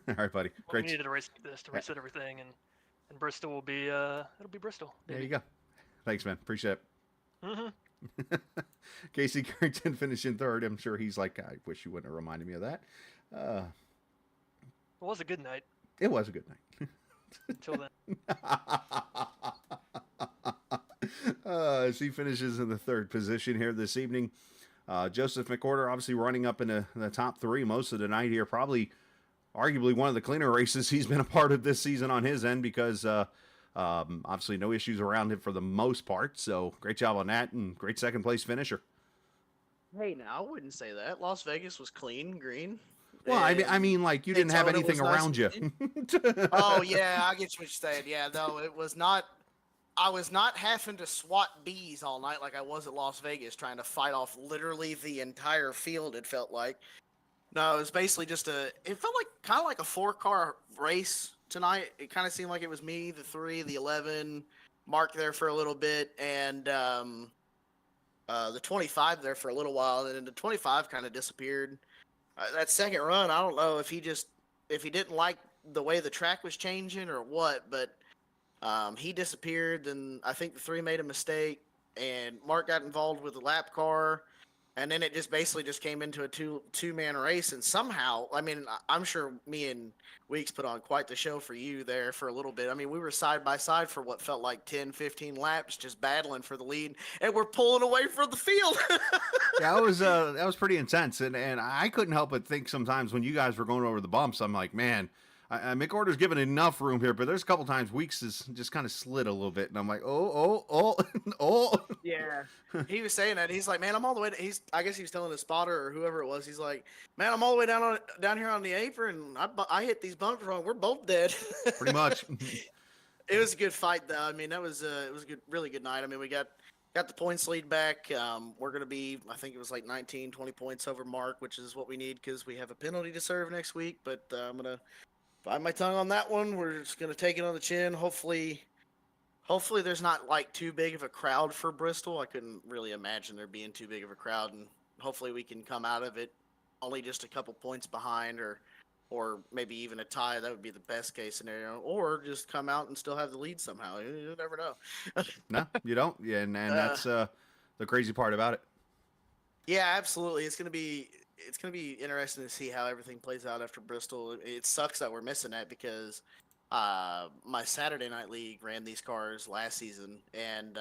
all right, buddy. we needed a race like this to reset everything. And Bristol will be, it'll be Bristol. There you go. Thanks, man. Appreciate it. Mm-hmm. Casey Carrington finishing third. I'm sure he's like, I wish you wouldn't have reminded me of that. It was a good night. It was a good night. Until then. As he finishes in the third position here this evening. Joseph McWhorter obviously running up in the top 3 most of the night here. Probably, arguably, one of the cleaner races he's been a part of this season on his end because obviously no issues around him for the most part. So great job on that and great second place finisher. Hey, now I wouldn't say that. Las Vegas was clean, green. Well, I mean, like you didn't have anything around you. Oh yeah, I get what you're saying. Yeah, no, it was not. I was not having to swat bees all night like I was at Las Vegas, trying to fight off literally the entire field. It felt like. No, it was basically just it felt like kind of like a 4-car race tonight. It kind of seemed like it was me, the 3, the 11, Mark there for a little bit, and the 25 there for a little while, and then the 25 kind of disappeared. That second run, I don't know if he didn't like the way the track was changing or what, but he disappeared. Then I think the 3 made a mistake, and Mark got involved with the lap car, and then it just basically just came into a two-man race. And somehow, I mean, I'm sure me and Weeks put on quite the show for you there for a little bit. I mean, we were side by side for what felt like 10, 15 laps, just battling for the lead, and we're pulling away from the field. Yeah, that was pretty intense, and I couldn't help but think sometimes when you guys were going over the bumps, I'm like, man, McWhorter's given enough room here, but there's a couple times Weeks has just kind of slid a little bit, and I'm like, oh. Yeah, he was saying that. He's like, man, I'm all the way. I guess he was telling the spotter or whoever it was. He's like, man, I'm all the way down here on the apron. I hit these bumps wrong. We're both dead. Pretty much. It was a good fight, though. I mean, it was a good, really good night. I mean, we got the points lead back. We're going to be, I think it was like 19, 20 points over Mark, which is what we need because we have a penalty to serve next week. But I'm going to bite my tongue on that one. We're just going to take it on the chin. Hopefully there's not like too big of a crowd for Bristol. I couldn't really imagine there being too big of a crowd. And hopefully we can come out of it only just a couple points behind or maybe even a tie. That would be the best case scenario. Or just come out and still have the lead somehow. You never know. No, you don't. Yeah, and that's the crazy part about it. Yeah, absolutely. It's gonna be interesting to see how everything plays out after Bristol. It sucks that we're missing that because my Saturday Night League ran these cars last season, and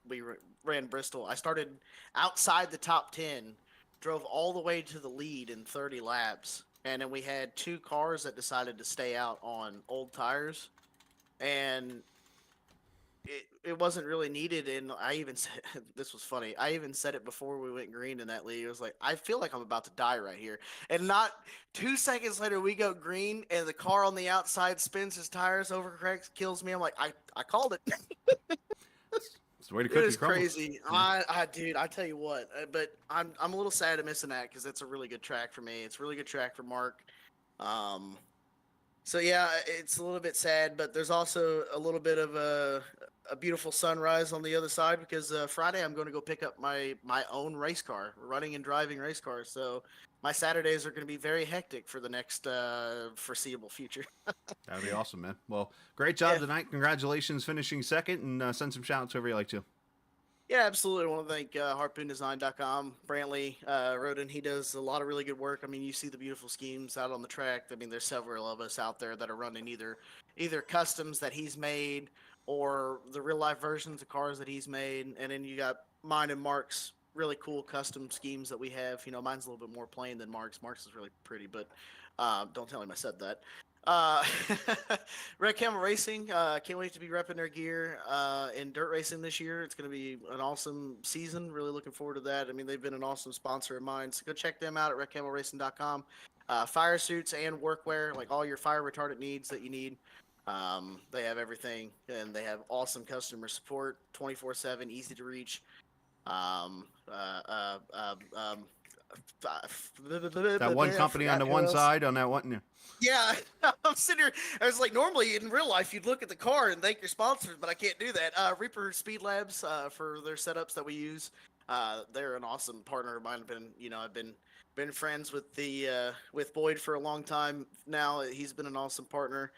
we ran Bristol. I started outside the top 10, drove all the way to the lead in 30 laps, and then we had 2 cars that decided to stay out on old tires, and it wasn't really needed. And I even said, this was funny, I even said it before we went green in that league. It was like, I feel like I'm about to die right here. And not 2 seconds later, we go green, and the car on the outside spins his tires, overcorrects, kills me. I'm like, I called it. That's the Way to It cook is your crumbles. crazy. Dude, I tell you what, but I'm a little sad at missing that because it's a really good track for me. It's a really good track for Mark. So yeah, it's a little bit sad, but there's also a little bit of a beautiful sunrise on the other side because Friday I'm going to go pick up my own race car, running and driving race cars. So my Saturdays are going to be very hectic for the next foreseeable future. That'd be awesome, man. Well, great job Yeah. tonight. Congratulations finishing second, and send some shout-outs whoever you like to. Yeah, absolutely. I want to thank HarpoonDesign.com. Brantley Roden, he does a lot of really good work. I mean, you see the beautiful schemes out on the track. I mean, there's several of us out there that are running either customs that he's made or the real life versions of cars that he's made. And then you got mine and Mark's really cool custom schemes that we have. You know, mine's a little bit more plain than Mark's. Mark's is really pretty, but don't tell him I said that. Red Camel Racing, can't wait to be repping their gear in dirt racing this year. It's going to be an awesome season. Really looking forward to that. I mean, they've been an awesome sponsor of mine, so go check them out at redcamelracing.com. Fire suits and workwear, like all your fire retardant needs that you need. They have everything, and they have awesome customer support, 24/7, easy to reach. That one company on the one side, on that one. Yeah, I'm sitting here. I was like, normally in real life, you'd look at the car and thank your sponsors, but I can't do that. Reaper Speed Labs for their setups that we use. They're an awesome partner of mine. I've been friends with with Boyd for a long time now. He's been an awesome partner.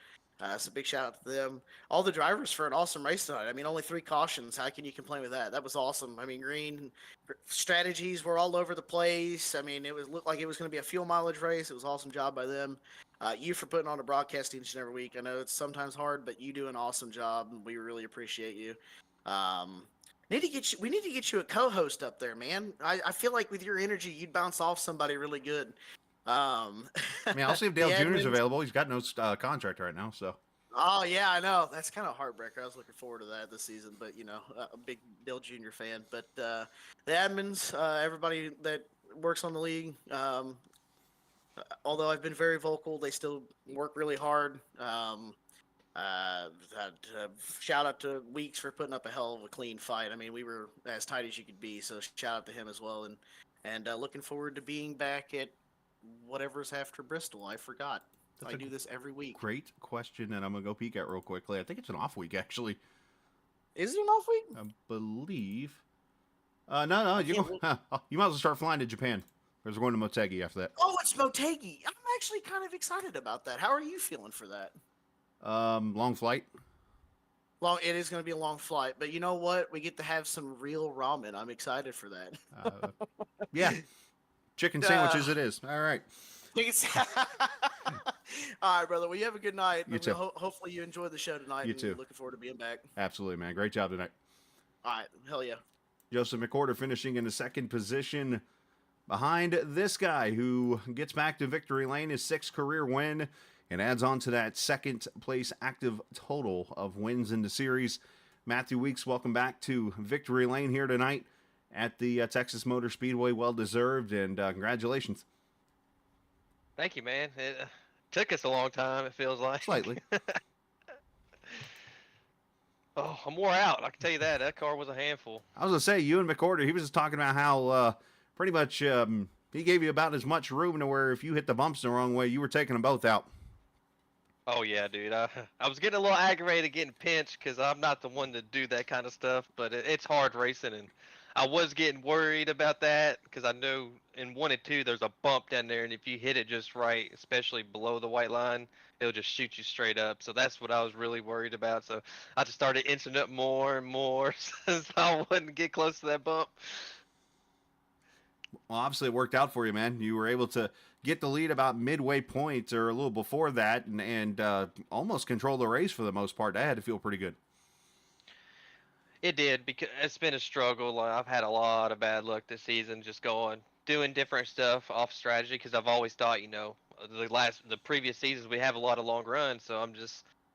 So big shout out to them. All the drivers for an awesome race tonight. I mean, only 3 cautions. How can you complain with that? That was awesome. I mean, green strategies were all over the place. I mean, looked like it was going to be a fuel mileage race. It was an awesome job by them. You for putting on a broadcasting each and every week. I know it's sometimes hard, but you do an awesome job, and we really appreciate you. We need to get you a co-host up there, man. I feel like with your energy, you'd bounce off somebody really good. I mean, I'll see if Dale the Jr. is admins- available. He's got no contract right now, so. Oh yeah, I know. That's kind of a heartbreaker. I was looking forward to that this season, but a big Dale Jr. fan. But the admins, everybody that works on the league, although I've been very vocal, they still work really hard. Shout out to Weeks for putting up a hell of a clean fight. I mean, we were as tight as you could be, so shout out to him as well. And looking forward to being back at whatever's after Bristol. I forgot. That's I a do this every week. Great question, and I'm going to go peek at real quickly. I think it's an off week, actually. Is it an off week? I believe. No. You might as well start flying to Japan. Because we're going to Motegi after that. Oh, it's Motegi. I'm actually kind of excited about that. How are you feeling for that? Long flight. It is going to be a long flight, but you know what? We get to have some real ramen. I'm excited for that. Yeah. Chicken sandwiches it is. All right. All right, brother. Well, you have a good night. You too. Hopefully you enjoy the show tonight. You and too. Looking forward to being back. Absolutely, man. Great job tonight. All right. Hell yeah. Joseph McWhorter finishing in the second position behind this guy who gets back to victory lane, his 6th career win, and adds on to that second place active total of wins in the series. Matthew Weeks, welcome back to victory lane here tonight at the Texas Motor Speedway. Well deserved, and congratulations. Thank you, man. It took us a long time, it feels like. Slightly. Oh, I'm wore out. I can tell you that. That car was a handful. I was going to say, you and McWhorter, he was just talking about how pretty much he gave you about as much room to where if you hit the bumps the wrong way, you were taking them both out. Oh, yeah, dude. I was getting a little aggravated getting pinched because I'm not the one to do that kind of stuff, but it's hard racing, and I was getting worried about that because I know in 1 and 2 there's a bump down there, and if you hit it just right, especially below the white line, it'll just shoot you straight up. So that's what I was really worried about. So I just started inching up more and more so I wouldn't get close to that bump. Well, obviously it worked out for you, man. You were able to get the lead about midway point or a little before that and almost control the race for the most part. That had to feel pretty good. It did, because it's been a struggle. I've had a lot of bad luck this season, just doing different stuff off strategy, because I've always thought, the previous seasons we have a lot of long runs, so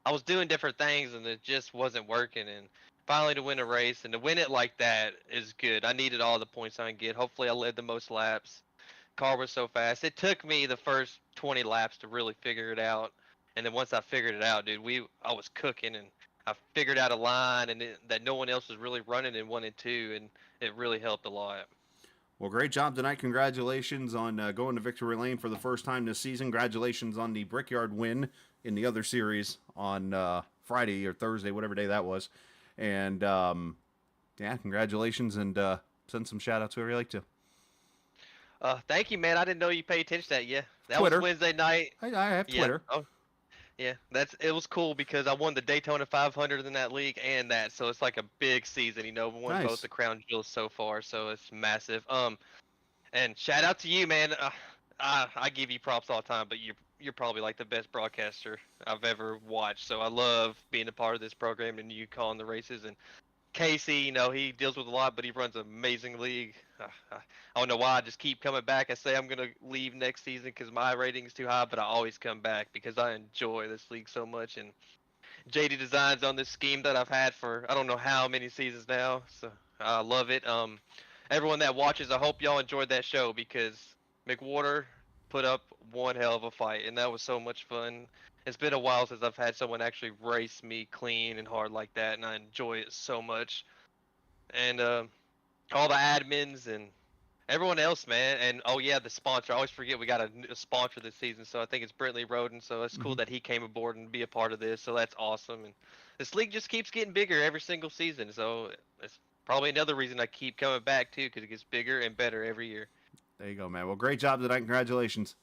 I was doing different things and it just wasn't working. And finally to win a race and to win it like that is good. I needed all the points I can get. Hopefully I led the most laps. Car was so fast. It took me the first 20 laps to really figure it out. And then once I figured it out, dude, I was cooking, and I figured out a line that no one else was really running in 1 and 2, and it really helped a lot. Well, great job tonight. Congratulations on going to victory lane for the first time this season. Congratulations on the Brickyard win in the other series on Friday or Thursday, whatever day that was. And, yeah, congratulations, and send some shout-outs whoever you like to. Thank you, man. I didn't know you paid attention to that. Yeah, that Twitter. was Wednesday night. I have Twitter. Yeah. Oh, yeah. It was cool because I won the Daytona 500 in that league and that, so it's like a big season. Won Nice. both the crown jewels so far, so it's massive. And shout out to you, man. I give you props all the time, but you're probably like the best broadcaster I've ever watched. So I love being a part of this program and you calling the races. And Casey, he deals with a lot, but he runs an amazing league. I don't know why I just keep coming back. I say I'm going to leave next season because my rating is too high, but I always come back because I enjoy this league so much. And JD Designs on this scheme that I've had for I don't know how many seasons now. So I love it. Everyone that watches, I hope y'all enjoyed that show because McWhorter put up one hell of a fight, and that was so much fun. It's been a while since I've had someone actually race me clean and hard like that, and I enjoy it so much. And all the admins and everyone else, man. And, oh, yeah, the sponsor. I always forget we got a sponsor this season, so I think it's Brentley Roden, so it's cool that he came aboard and be a part of this, so that's awesome. And this league just keeps getting bigger every single season, so it's probably another reason I keep coming back, too, because it gets bigger and better every year. There you go, man. Well, great job tonight. Congratulations.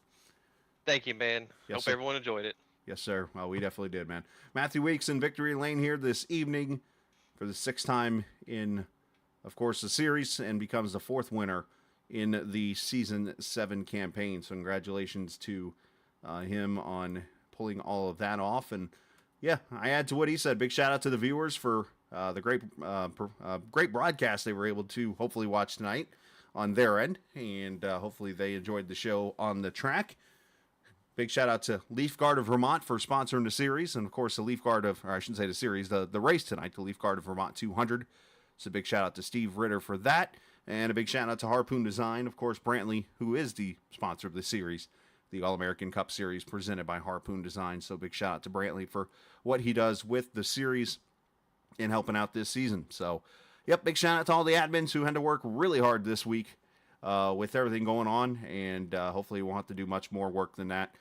Thank you, man. Yes, Hope sir. everyone enjoyed it. Yes, sir. Well, we definitely did, man. Matthew Weeks in victory lane here this evening for the 6th time in, of course, the series, and becomes the 4th winner in the Season 7 campaign. So congratulations to him on pulling all of that off. And, yeah, I add to what he said. Big shout-out to the viewers for the great broadcast they were able to hopefully watch tonight on their end. And hopefully they enjoyed the show on the track. Big shout out to Leafguard of Vermont for sponsoring the series, and of course the Leafguard of, or I shouldn't say the series, the race tonight, the Leafguard of Vermont 200. So a big shout out to Steve Ritter for that, and a big shout out to Harpoon Design, of course Brantley, who is the sponsor of the series, the All-American Cup Series presented by Harpoon Design. So big shout out to Brantley for what he does with the series and helping out this season. So, yep, big shout out to all the admins who had to work really hard this week with everything going on, and hopefully we'll have to do much more work than that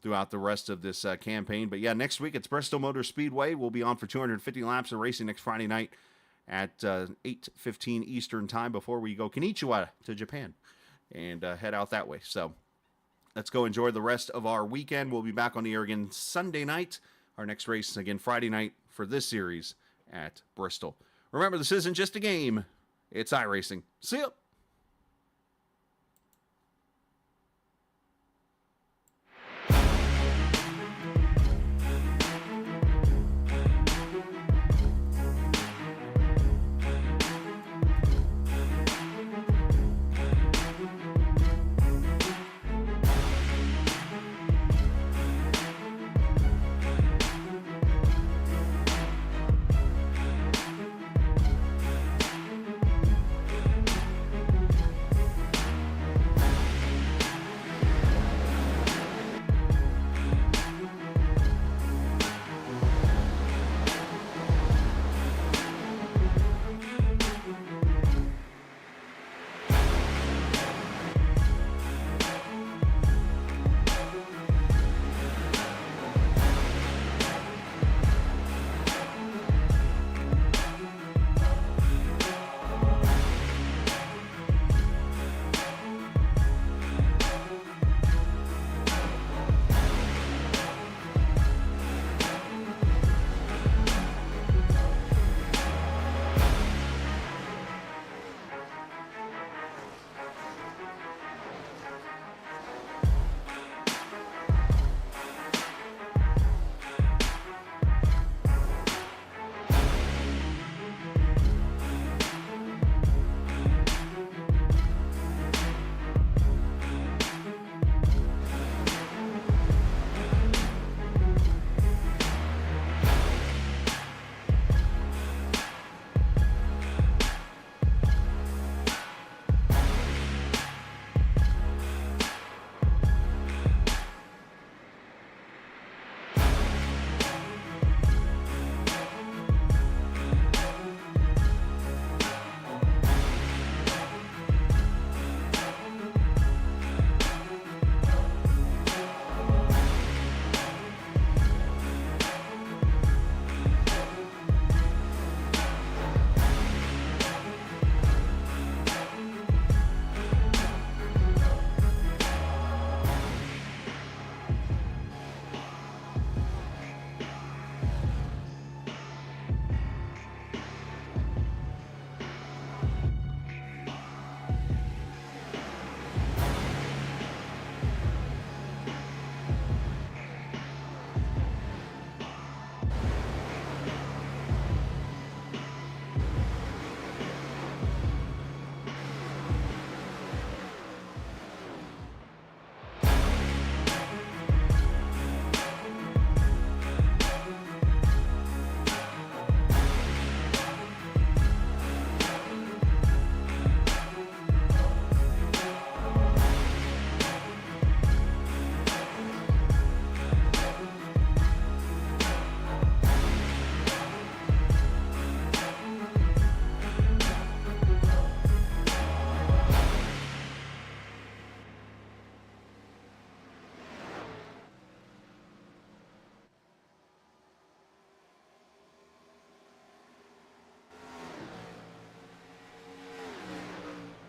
throughout the rest of this campaign. But yeah, next week it's Bristol Motor Speedway. We'll be on for 250 laps of racing next Friday night at 8:15 Eastern time before we go Konnichiwa to Japan and head out that way. So let's go enjoy the rest of our weekend. We'll be back on the air again Sunday night. Our next race again Friday night for this series at Bristol. Remember, this isn't just a game. It's iRacing. See ya!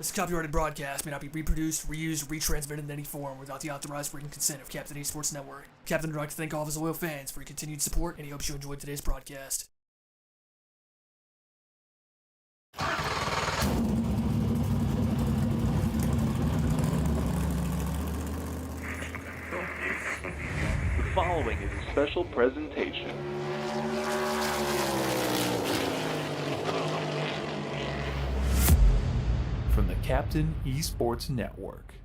This copyrighted broadcast may not be reproduced, reused, or retransmitted in any form without the authorized written consent of Captain Esports Network. Captain would like to thank all of his loyal fans for your continued support, and he hopes you enjoyed today's broadcast. The following is a special presentation. From the Captain Esports Network.